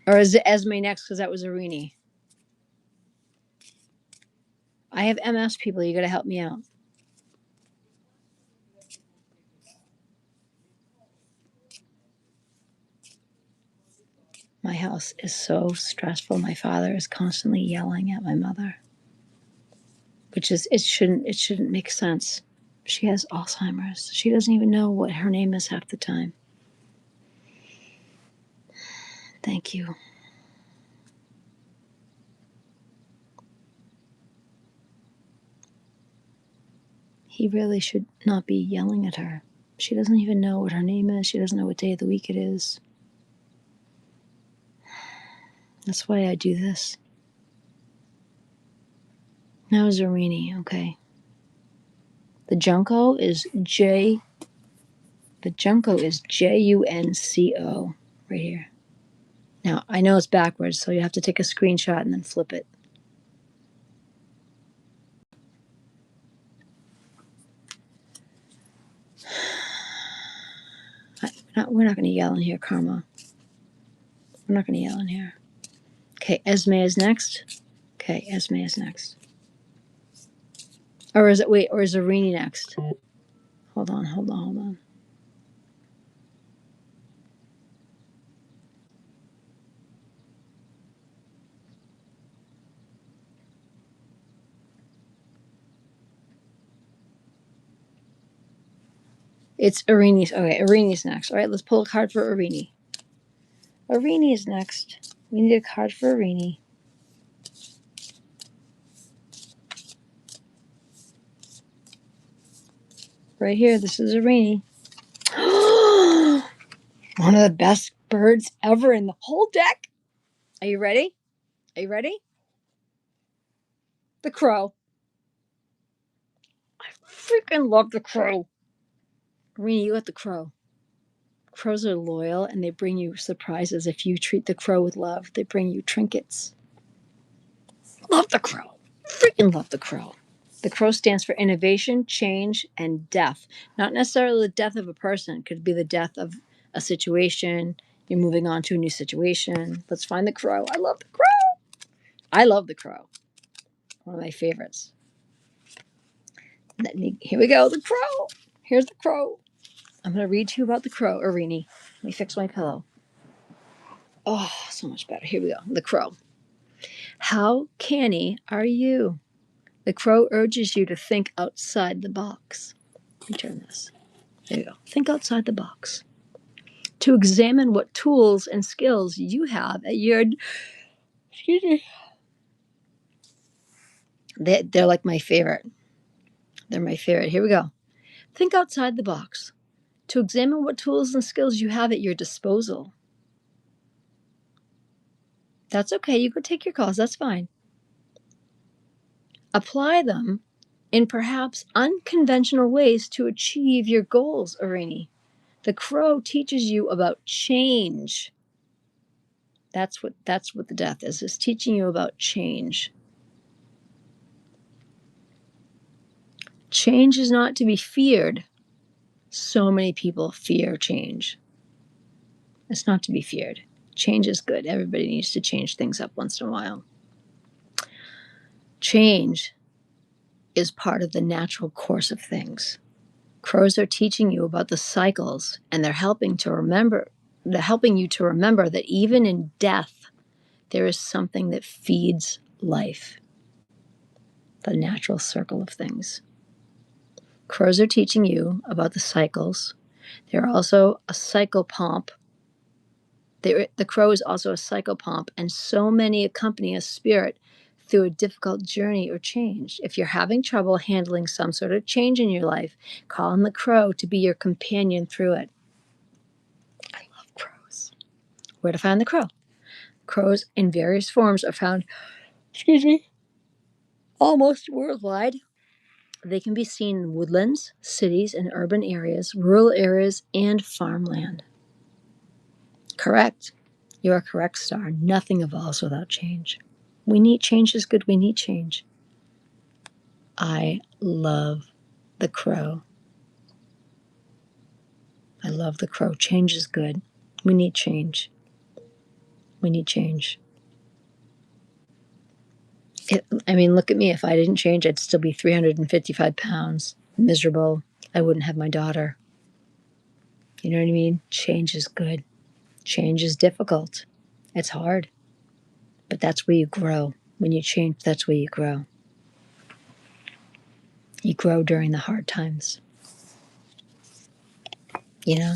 S1: Or is it Esme next because that was Irini? I have MS, people. You got to help me out. My house is so stressful. My father is constantly yelling at my mother, which is it shouldn't make sense. She has Alzheimer's. She doesn't even know what her name is half the time. Thank you. He really should not be yelling at her. She doesn't even know what her name is. She doesn't know what day of the week it is. That's why I do this. Now Zarini, okay. The junco is Junco is Junco right here. Now, I know it's backwards, so you have to take a screenshot and then flip it. We're not going to yell in here, Karma. We're not going to yell in here. Okay, Esme is next. Okay, Esme is next. Or is Irini next? Hold on. It's Irini's. Okay, Irini's next. All right, let's pull a card for Irini. Arini is next. We need a card for Arini. Right here, this is Arini. One of the best birds ever in the whole deck. Are you ready? Are you ready? The crow. I freaking love the crow. Arini, you got the crow. Crows are loyal and they bring you surprises. If you treat the crow with love, they bring you trinkets. Love the crow. Freaking love the crow. The crow stands for innovation, change, and death. Not necessarily the death of a person. It could be the death of a situation. You're moving on to a new situation. Let's find the crow. I love the crow. I love the crow. One of my favorites. Here we go. The crow. Here's the crow. I'm going to read to you about the crow, Arini. Let me fix my pillow. Oh, so much better. Here we go. The crow. How canny are you? The crow urges you to think outside the box. Let me turn this. There you go. Think outside the box. To examine what tools and skills you have at your. Excuse me. They're like my favorite. They're my favorite. Here we go. Think outside the box. To examine what tools and skills you have at your disposal. That's okay. You go take your calls. That's fine. Apply them in perhaps unconventional ways to achieve your goals, Arini. The crow teaches you about change. That's what the death is teaching you about change. Change is not to be feared. So many people fear change. It's not to be feared. Change is good. Everybody needs to change things up once in a while. Change is part of the natural course of things. Crows are teaching you about the cycles, and they're helping you to remember that even in death, there is something that feeds life. The natural circle of things. Crows are teaching you about the cycles. They're also a psychopomp. The crow is also a psychopomp, and so many accompany a spirit through a difficult journey or change. If you're having trouble handling some sort of change in your life, call on the crow to be your companion through it. I love crows. Where to find the crow? Crows in various forms are found, almost worldwide. They can be seen in woodlands, cities, and urban areas, rural areas, and farmland. Correct. You are correct, Star. Nothing evolves without change. We need change is good. We need change. I love the crow. I love the crow. Change is good. We need change. We need change. Look at me. If I didn't change, I'd still be 355 pounds, miserable. I wouldn't have my daughter. You know what I mean? Change is good. Change is difficult. It's hard. But that's where you grow. When you change, that's where you grow. You grow during the hard times. You know?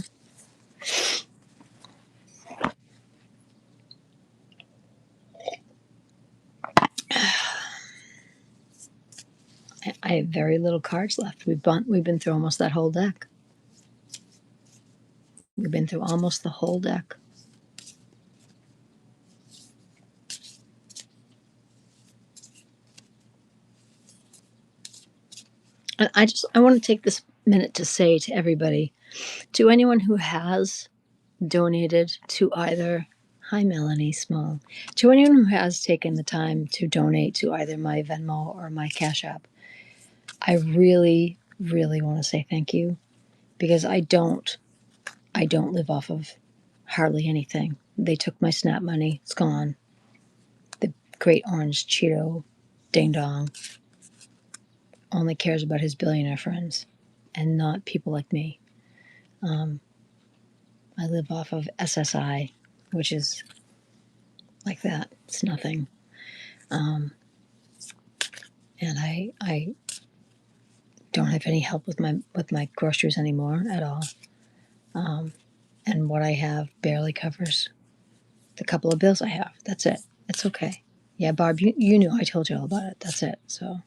S1: I have very little cards left. We've been through almost that whole deck. We've been through almost the whole deck. And I want to take this minute to say to everybody, to anyone who has donated to either, hi Melanie Small, to anyone who has taken the time to donate to either my Venmo or my Cash App, I really, really want to say thank you, because I don't live off of hardly anything. They took my SNAP money. It's gone. The great orange Cheeto ding dong only cares about his billionaire friends and not people like me. I live off of SSI, which is like that. It's nothing. And I don't have any help with my groceries anymore at all. And what I have barely covers the couple of bills I have. That's it. It's okay. Yeah, Barb, you knew I told you all about it. That's it. So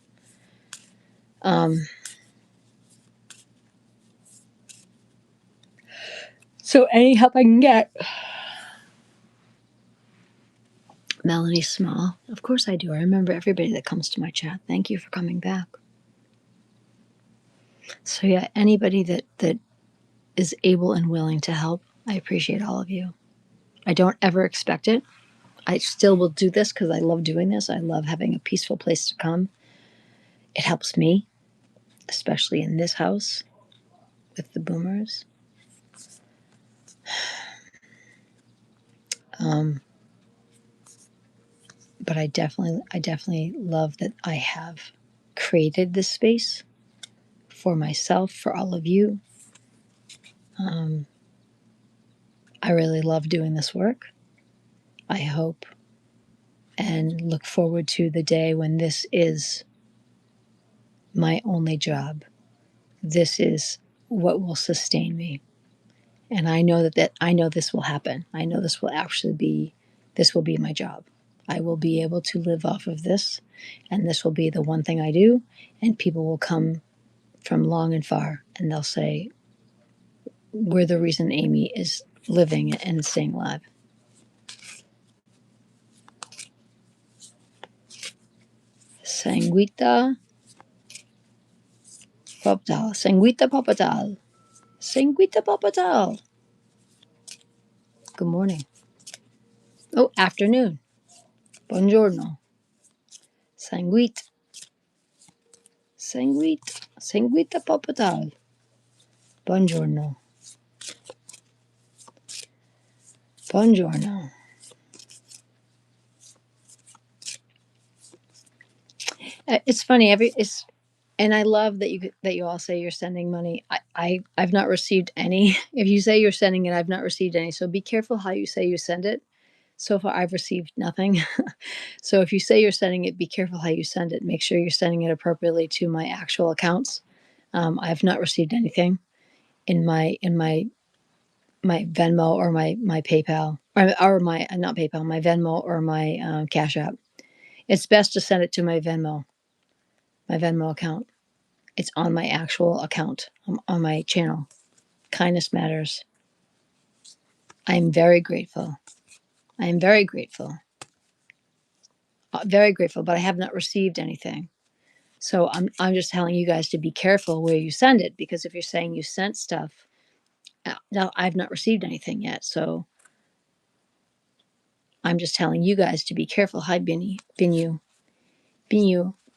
S1: any help I can get. Melanie Small. Of course I do. I remember everybody that comes to my chat. Thank you for coming back. So yeah, anybody that is able and willing to help, I appreciate all of you. I don't ever expect it. I still will do this because I love doing this. I love having a peaceful place to come. It helps me, especially in this house with the boomers. But I definitely love that I have created this space for myself, for all of you. I really love doing this work. I hope and look forward to the day when this is my only job. This is what will sustain me. And I know that I know this will happen. I know this will be my job. I will be able to live off of this, and this will be the one thing I do, and people will come from long and far and they'll say, we're the reason Amy is living and staying alive. Sanguita Papatal. Sanguita Papatal. Sanguita Papatal. Good morning. Oh, afternoon. Buongiorno. Sanguit. Sanguit. Sanguita Papatal. Buongiorno. Buongiorno. It's funny. And I love that you all say you're sending money. I've not received any. If you say you're sending it, I've not received any. So be careful how you say you send it. So far, I've received nothing. So if you say you're sending it, be careful how you send it. Make sure you're sending it appropriately to my actual accounts. I have not received anything in my Venmo or my PayPal or my not PayPal, my Venmo or my Cash App. It's best to send it to my Venmo account. It's on my actual account on my channel. Kindness matters. I'm very grateful. I am very grateful. Very grateful, but I have not received anything. So I'm just telling you guys to be careful where you send it, because if you're saying you sent stuff, now I've not received anything yet. So I'm just telling you guys to be careful. Hi, Binu,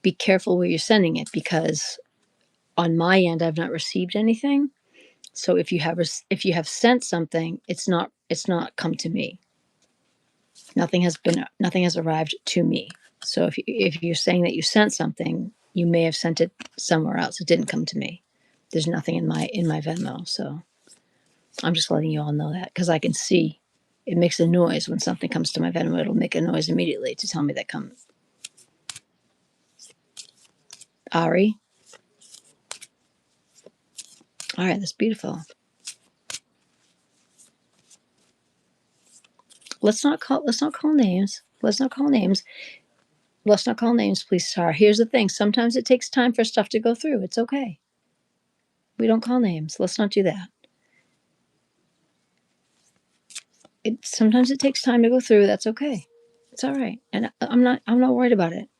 S1: be careful where you're sending it, because on my end I've not received anything. So if you have sent something, it's not come to me. Nothing has arrived to me. So if you're saying that you sent something, you may have sent it somewhere else. It didn't come to me. There's nothing in my Venmo. So I'm just letting you all know that, because I can see it makes a noise when something comes to my Venmo. It'll make a noise immediately to tell me that comes. Ari. All right, that's beautiful. Let's not call names. Let's not call names. Let's not call names, please, Tara. Here's the thing. Sometimes it takes time for stuff to go through. It's okay. We don't call names. Let's not do that. Sometimes it takes time to go through. That's okay. It's all right. And I'm not worried about it.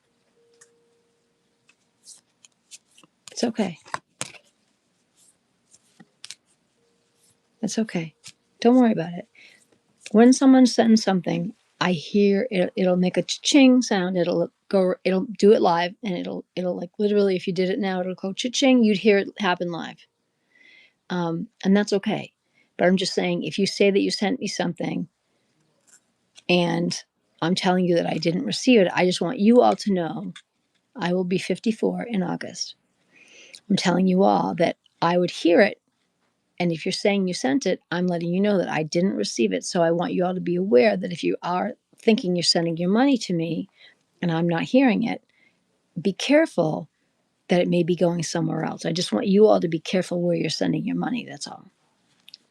S1: It's okay. It's okay. Don't worry about it. When someone sends something, I hear it'll make a cha-ching sound. It'll do it live, and it'll like literally, if you did it now, it'll go cha-ching. You'd hear it happen live. And that's okay. But I'm just saying, if you say that you sent me something and I'm telling you that I didn't receive it, I just want you all to know I will be 54 in August. I'm telling you all that I would hear it. And if you're saying you sent it, I'm letting you know that I didn't receive it. So I want you all to be aware that if you are thinking you're sending your money to me and I'm not hearing it, be careful that it may be going somewhere else. I just want you all to be careful where you're sending your money. That's all.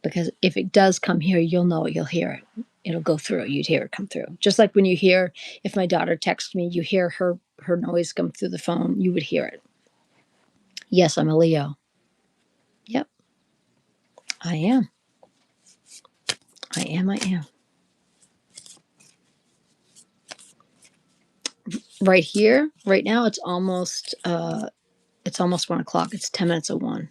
S1: Because if it does come here, you'll know it. You'll hear it. it'll go through. You'd hear it come through. Just like when you hear, if my daughter texts me, you hear her noise come through the phone, you would hear it. Yes, I'm a Leo. Yep, I am. I am. Right here, right now, it's almost 1 o'clock. It's 10 minutes of 1.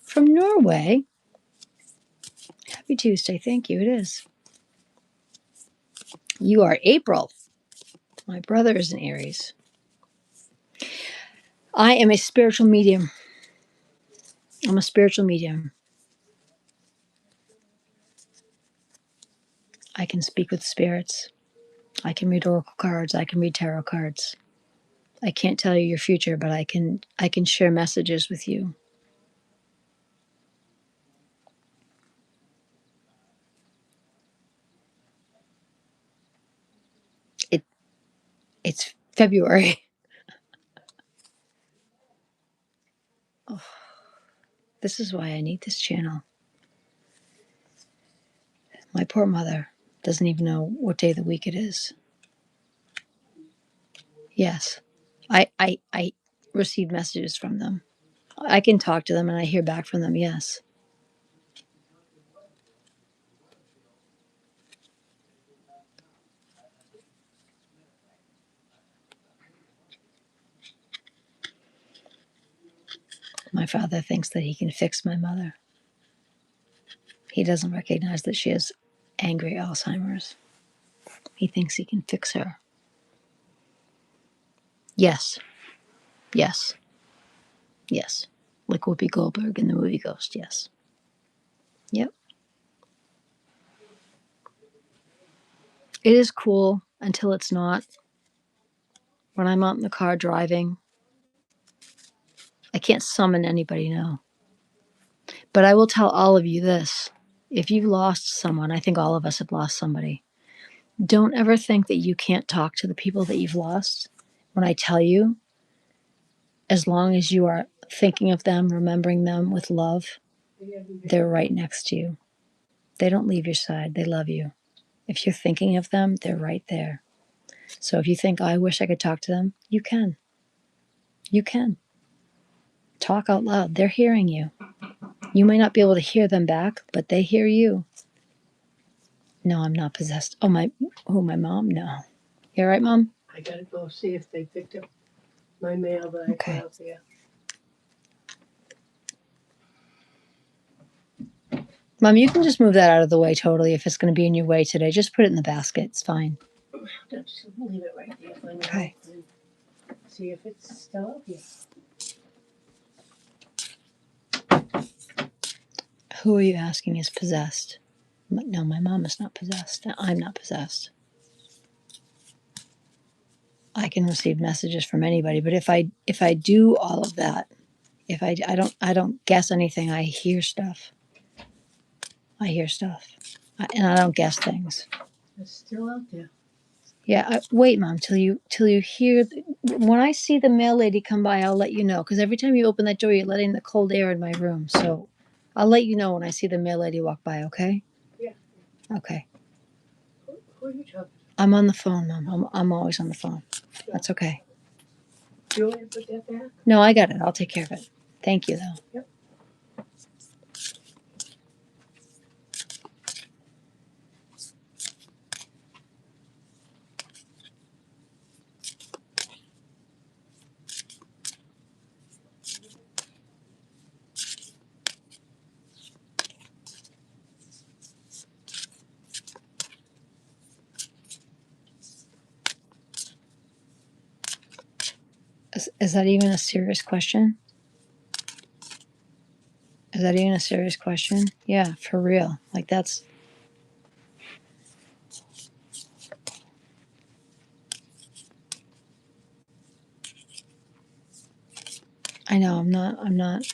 S1: From Norway. Happy Tuesday. Thank you. It is. You are April. My brother is an Aries. I am a spiritual medium. I'm a spiritual medium. I can speak with spirits. I can read oracle cards. I can read tarot cards. I can't tell you your future, but I can share messages with you. It's February. Oh, this is why I need this channel. My poor mother doesn't even know what day of the week it is. Yes, I receive messages from them. I can talk to them and I hear back from them. Yes. My father thinks that he can fix my mother. He doesn't recognize that she has angry Alzheimer's. He thinks he can fix her. Yes. Yes. Yes. Like Whoopi Goldberg in the movie Ghost. Yes. Yep. It is cool until it's not. When I'm out in the car driving, I can't summon anybody now. But I will tell all of you this. If you've lost someone, I think all of us have lost somebody. Don't ever think that you can't talk to the people that you've lost. When I tell you, as long as you are thinking of them, remembering them with love, they're right next to you. They don't leave your side. They love you. If you're thinking of them, they're right there. So if you think, oh, I wish I could talk to them, you can. You can. Talk out loud. They're hearing you. You may not be able to hear them back, but they hear you. No, I'm not possessed. Oh, my mom? No. You all right, Mom?
S2: I gotta go see if they picked up my mail that I put out there.
S1: Mom, you can just move that out of the way totally if it's going to be in your way today. Just put it in the basket. It's fine.
S2: Just leave it right there for now.
S1: Okay.
S2: And see if it's still up here.
S1: Who are you asking is possessed? No, my mom is not possessed. I'm not possessed. I can receive messages from anybody, but if I do all of that, if I don't guess anything, I hear stuff. I hear stuff, and I don't guess things.
S2: It's still out there.
S1: Yeah, wait, Mom, till you hear. When I see the mail lady come by, I'll let you know. Because every time you open that door, you're letting the cold air in my room. So I'll let you know when I see the mail lady walk by. Okay?
S2: Yeah.
S1: Okay.
S2: Who are you talking to?
S1: I'm on the phone, Mom. I'm always on the phone. That's okay.
S2: Do you want me to put that back?
S1: No, I got it. I'll take care of it. Thank you, though.
S2: Yep.
S1: Is that even a serious question? Is that even a serious question? Yeah, for real. Like that's. I know. I'm not.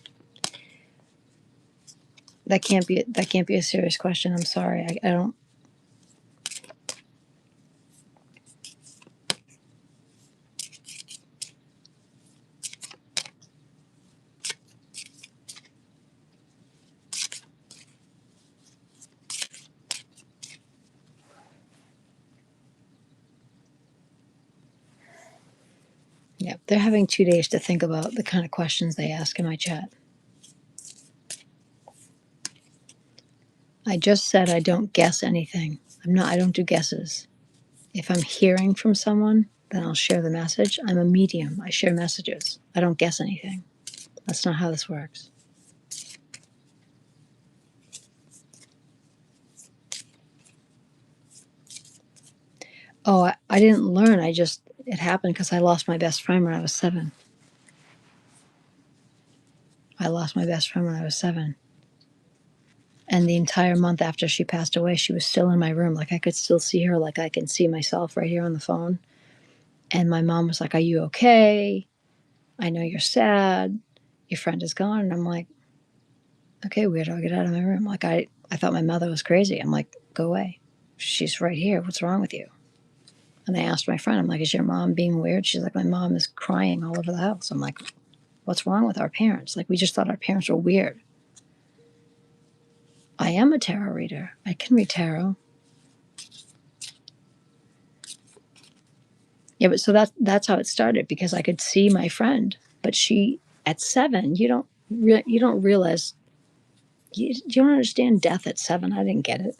S1: That can't be a serious question. I'm sorry. I don't. Yeah, they're having 2 days to think about the kind of questions they ask in my chat. I just said I don't guess anything. I don't do guesses. If I'm hearing from someone, then I'll share the message. I'm a medium. I share messages. I don't guess anything. That's not how this works. Oh, I didn't learn. It happened because I lost my best friend when I was 7. I lost my best friend when I was 7. And the entire month after she passed away, she was still in my room. Like I could still see her, like I can see myself right here on the phone. And my mom was like, "Are you okay? I know you're sad. Your friend is gone." And I'm like, "Okay, weirdo, get out of my room." Like I thought my mother was crazy. I'm like, "Go away. She's right here. What's wrong with you?" And I asked my friend, I'm like, "Is your mom being weird?" She's like, "My mom is crying all over the house." I'm like, "What's wrong with our parents? Like we just thought our parents were weird." I am a tarot reader. I can read tarot. Yeah, but so that's how it started because I could see my friend, but she at 7, you don't realize you don't understand death at 7. I didn't get it.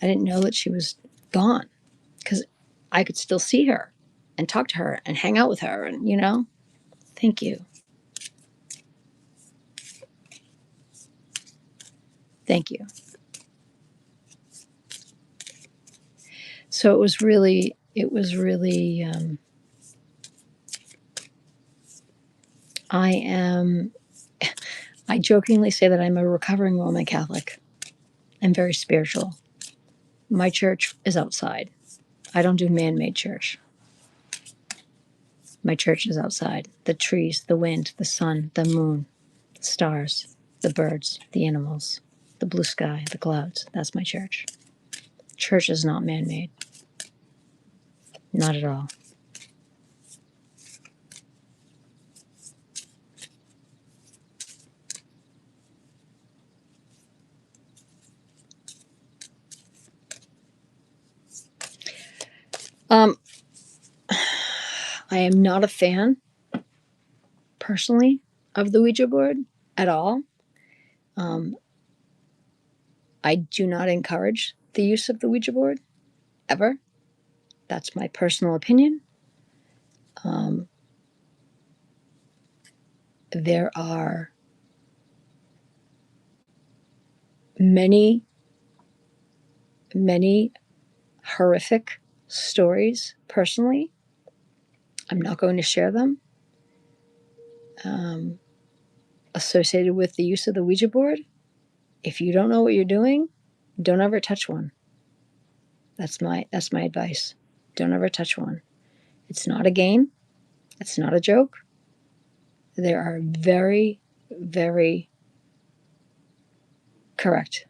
S1: I didn't know that she was gone because I could still see her and talk to her and hang out with her and. Thank you. Thank you. So I jokingly say that I'm a recovering Roman Catholic. I'm very spiritual. My church is outside. I don't do man-made church. My church is outside. The trees, the wind, the sun, the moon, the stars, the birds, the animals, the blue sky, the clouds. That's my church. Church is not man-made. Not at all. I am not a fan, personally, of the Ouija board at all. I do not encourage the use of the Ouija board, ever. That's my personal opinion. There are many, many horrific stories, personally. I'm not going to share them. Associated with the use of the Ouija board. If you don't know what you're doing, don't ever touch one. That's my advice. Don't ever touch one. It's not a game. It's not a joke. There are very, very correct.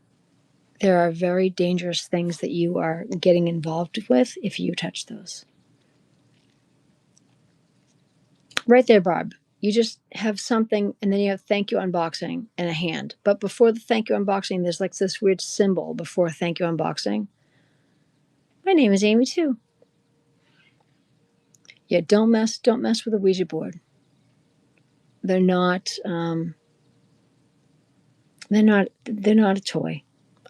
S1: There are very dangerous things that you are getting involved with if you touch those. Right there, Barb. You just have something, and then you have thank you unboxing and a hand. But before the thank you unboxing, there's like this weird symbol before thank you unboxing. My name is Amy too. Yeah, don't mess with a Ouija board. They're not a toy.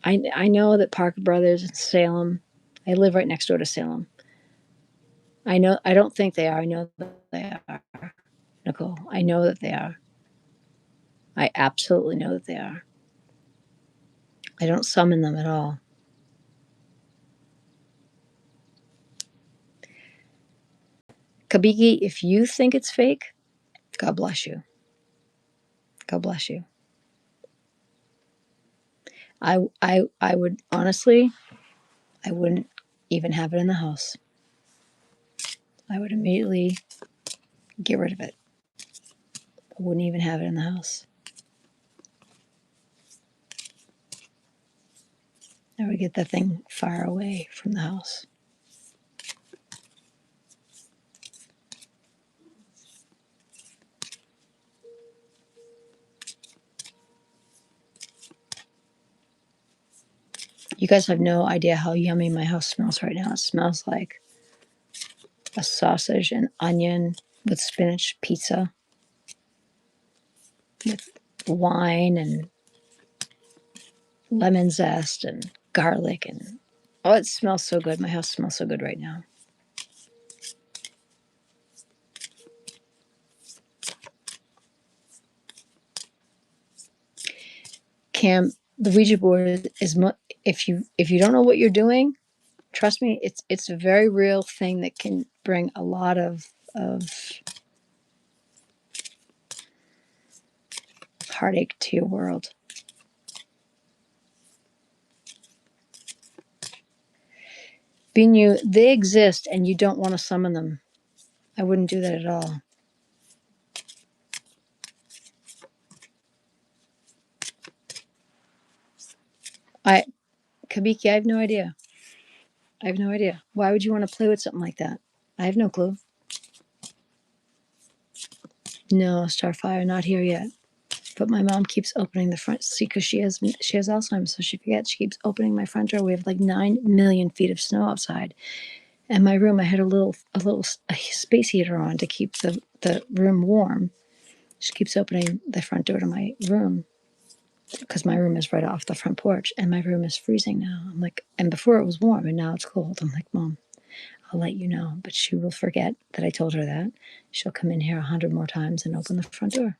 S1: I know that Parker Brothers in Salem. I live right next door to Salem. I don't think they are. I know that they are. Nicole, I know that they are. I absolutely know that they are. I don't summon them at all. Kabiki, if you think it's fake, God bless you. God bless you. I would honestly, I wouldn't even have it in the house. I would immediately get rid of it. I wouldn't even have it in the house. I would get that thing far away from the house. You guys have no idea how yummy my house smells right now. It smells like a sausage and onion with spinach pizza with wine and lemon zest and garlic. And oh, it smells so good. My house smells so good right now. Cam, the Ouija board is if you don't know what you're doing, trust me, it's a very real thing that can bring a lot of heartache to your world. Binyu, they exist and you don't want to summon them. I wouldn't do that at all. Kabiki, I have no idea. I have no idea. Why would you want to play with something like that? I have no clue. No, Starfire, not here yet. But my mom keeps opening the front seat because she has Alzheimer's, so she forgets. She keeps opening my front door. We have like 9 million feet of snow outside, and my room. I had a space heater on to keep the room warm. She keeps opening the front door to my room because my room is right off the front porch, and my room is freezing now. I'm like, and before it was warm, and now it's cold. I'm like, Mom, I'll let you know, but she will forget that I told her that. She'll come in here 100 more times and open the front door.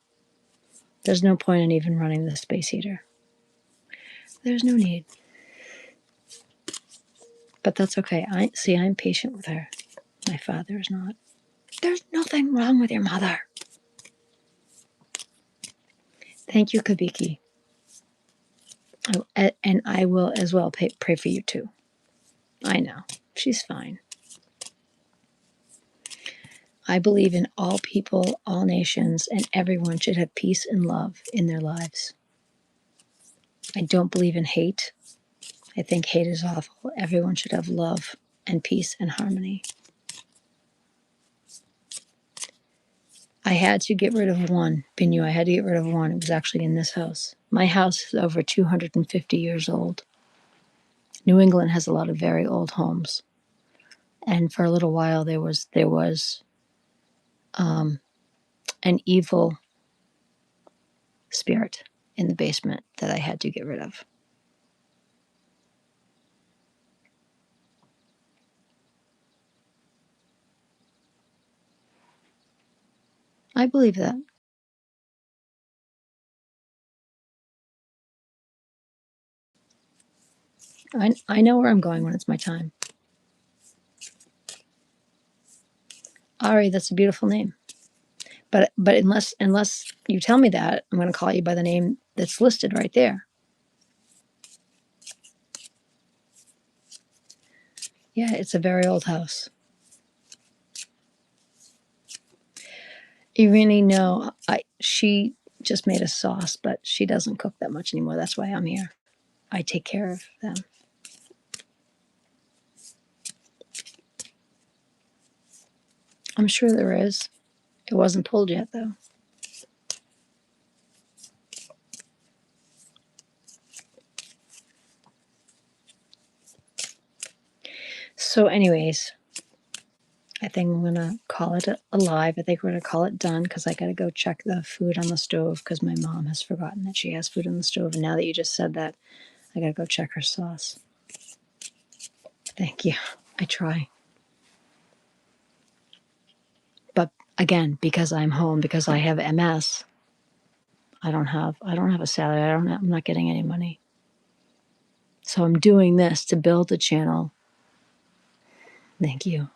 S1: There's no point in even running the space heater. There's no need. But that's okay. I'm patient with her. My father is not. There's nothing wrong with your mother. Thank you, Kabiki. And I will as well pray for you too. I know. She's fine. I believe in all people, all nations, and everyone should have peace and love in their lives. I don't believe in hate. I think hate is awful. Everyone should have love and peace and harmony. I had to get rid of one, Binyu. I had to get rid of one. It was actually in this house. My house is over 250 years old. New England has a lot of very old homes. And for a little while, there was an evil spirit in the basement that I had to get rid of. I believe that. I know where I'm going when it's my time. Ari, that's a beautiful name. But unless you tell me that, I'm going to call you by the name that's listed right there. Yeah, it's a very old house. Irini, no, she just made a sauce, but she doesn't cook that much anymore. That's why I'm here. I take care of them. I'm sure there is. It wasn't pulled yet, though. So anyways, I think I'm going to call it alive. I think we're going to call it done because I got to go check the food on the stove because my mom has forgotten that she has food on the stove. And now that you just said that, I got to go check her sauce. Thank you. I try. But again, because I'm home, because I have MS, I don't have a salary. I'm not getting any money. So I'm doing this to build a channel. Thank you.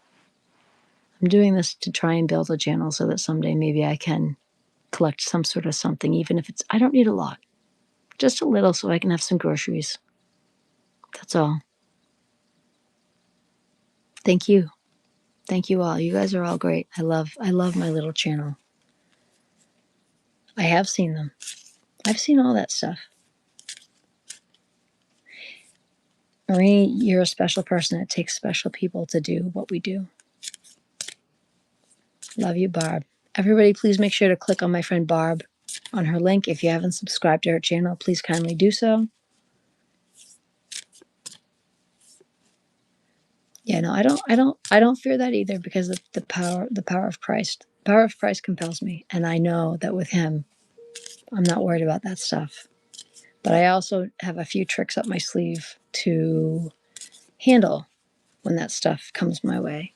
S1: I'm doing this to try and build a channel so that someday maybe I can collect some sort of something, even if I don't need a lot, just a little so I can have some groceries. That's all. Thank you. Thank you all. You guys are all great. I love my little channel. I have seen them. I've seen all that stuff. Marie, you're a special person. It takes special people to do what we do. Love you, Barb. Everybody, please make sure to click on my friend Barb on her link. If you haven't subscribed to her channel, please kindly do so. Yeah, no, I don't fear that either, because the power of Christ, the power of Christ compels me, and I know that with Him, I'm not worried about that stuff. But I also have a few tricks up my sleeve to handle when that stuff comes my way.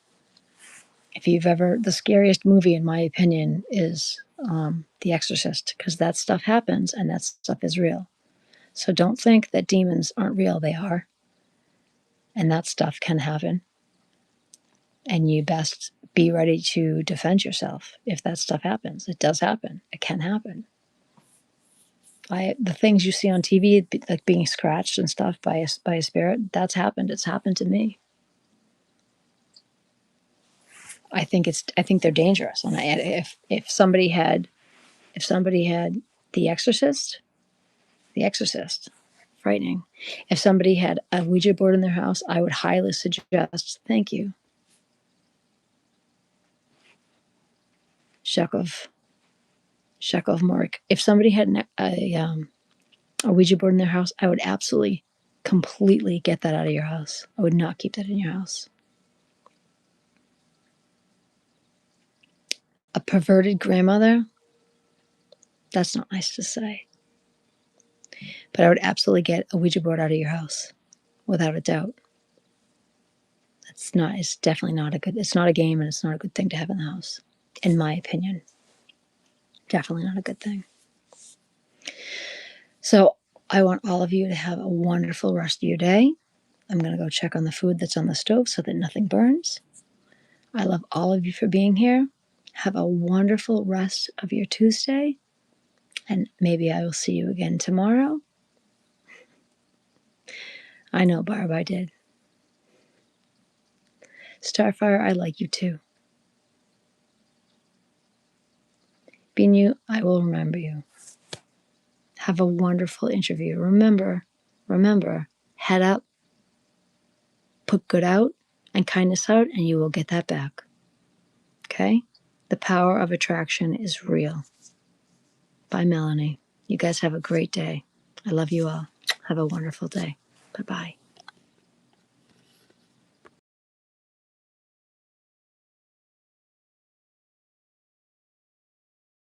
S1: If you've ever, the scariest movie, in my opinion, is The Exorcist, because that stuff happens and that stuff is real. So don't think that demons aren't real. They are. And that stuff can happen. And you best be ready to defend yourself if that stuff happens. It does happen. It can happen. The things you see on TV, like being scratched and stuff by a spirit, that's happened. It's happened to me. I think they're dangerous. And if somebody had The Exorcist, frightening. If somebody had a Ouija board in their house, I would highly suggest, thank you, Shekov Mark. If somebody had a Ouija board in their house, I would absolutely, completely get that out of your house. I would not keep that in your house. A perverted grandmother, that's not nice to say. But I would absolutely get a Ouija board out of your house, without a doubt. It's definitely not a good, it's not a game, and it's not a good thing to have in the house, in my opinion. Definitely not a good thing. So I want all of you to have a wonderful rest of your day. I'm going to go check on the food that's on the stove so that nothing burns. I love all of you for being here. Have a wonderful rest of your Tuesday, and maybe I will see you again tomorrow. I know, Barb, I did. Starfire, I like you too. Being you, I will remember you. Have a wonderful interview. Remember, head up, put good out and kindness out, and you will get that back. Okay? The power of attraction is real. Bye, Melanie. You guys have a great day. I love you all. Have a wonderful day. Bye-bye.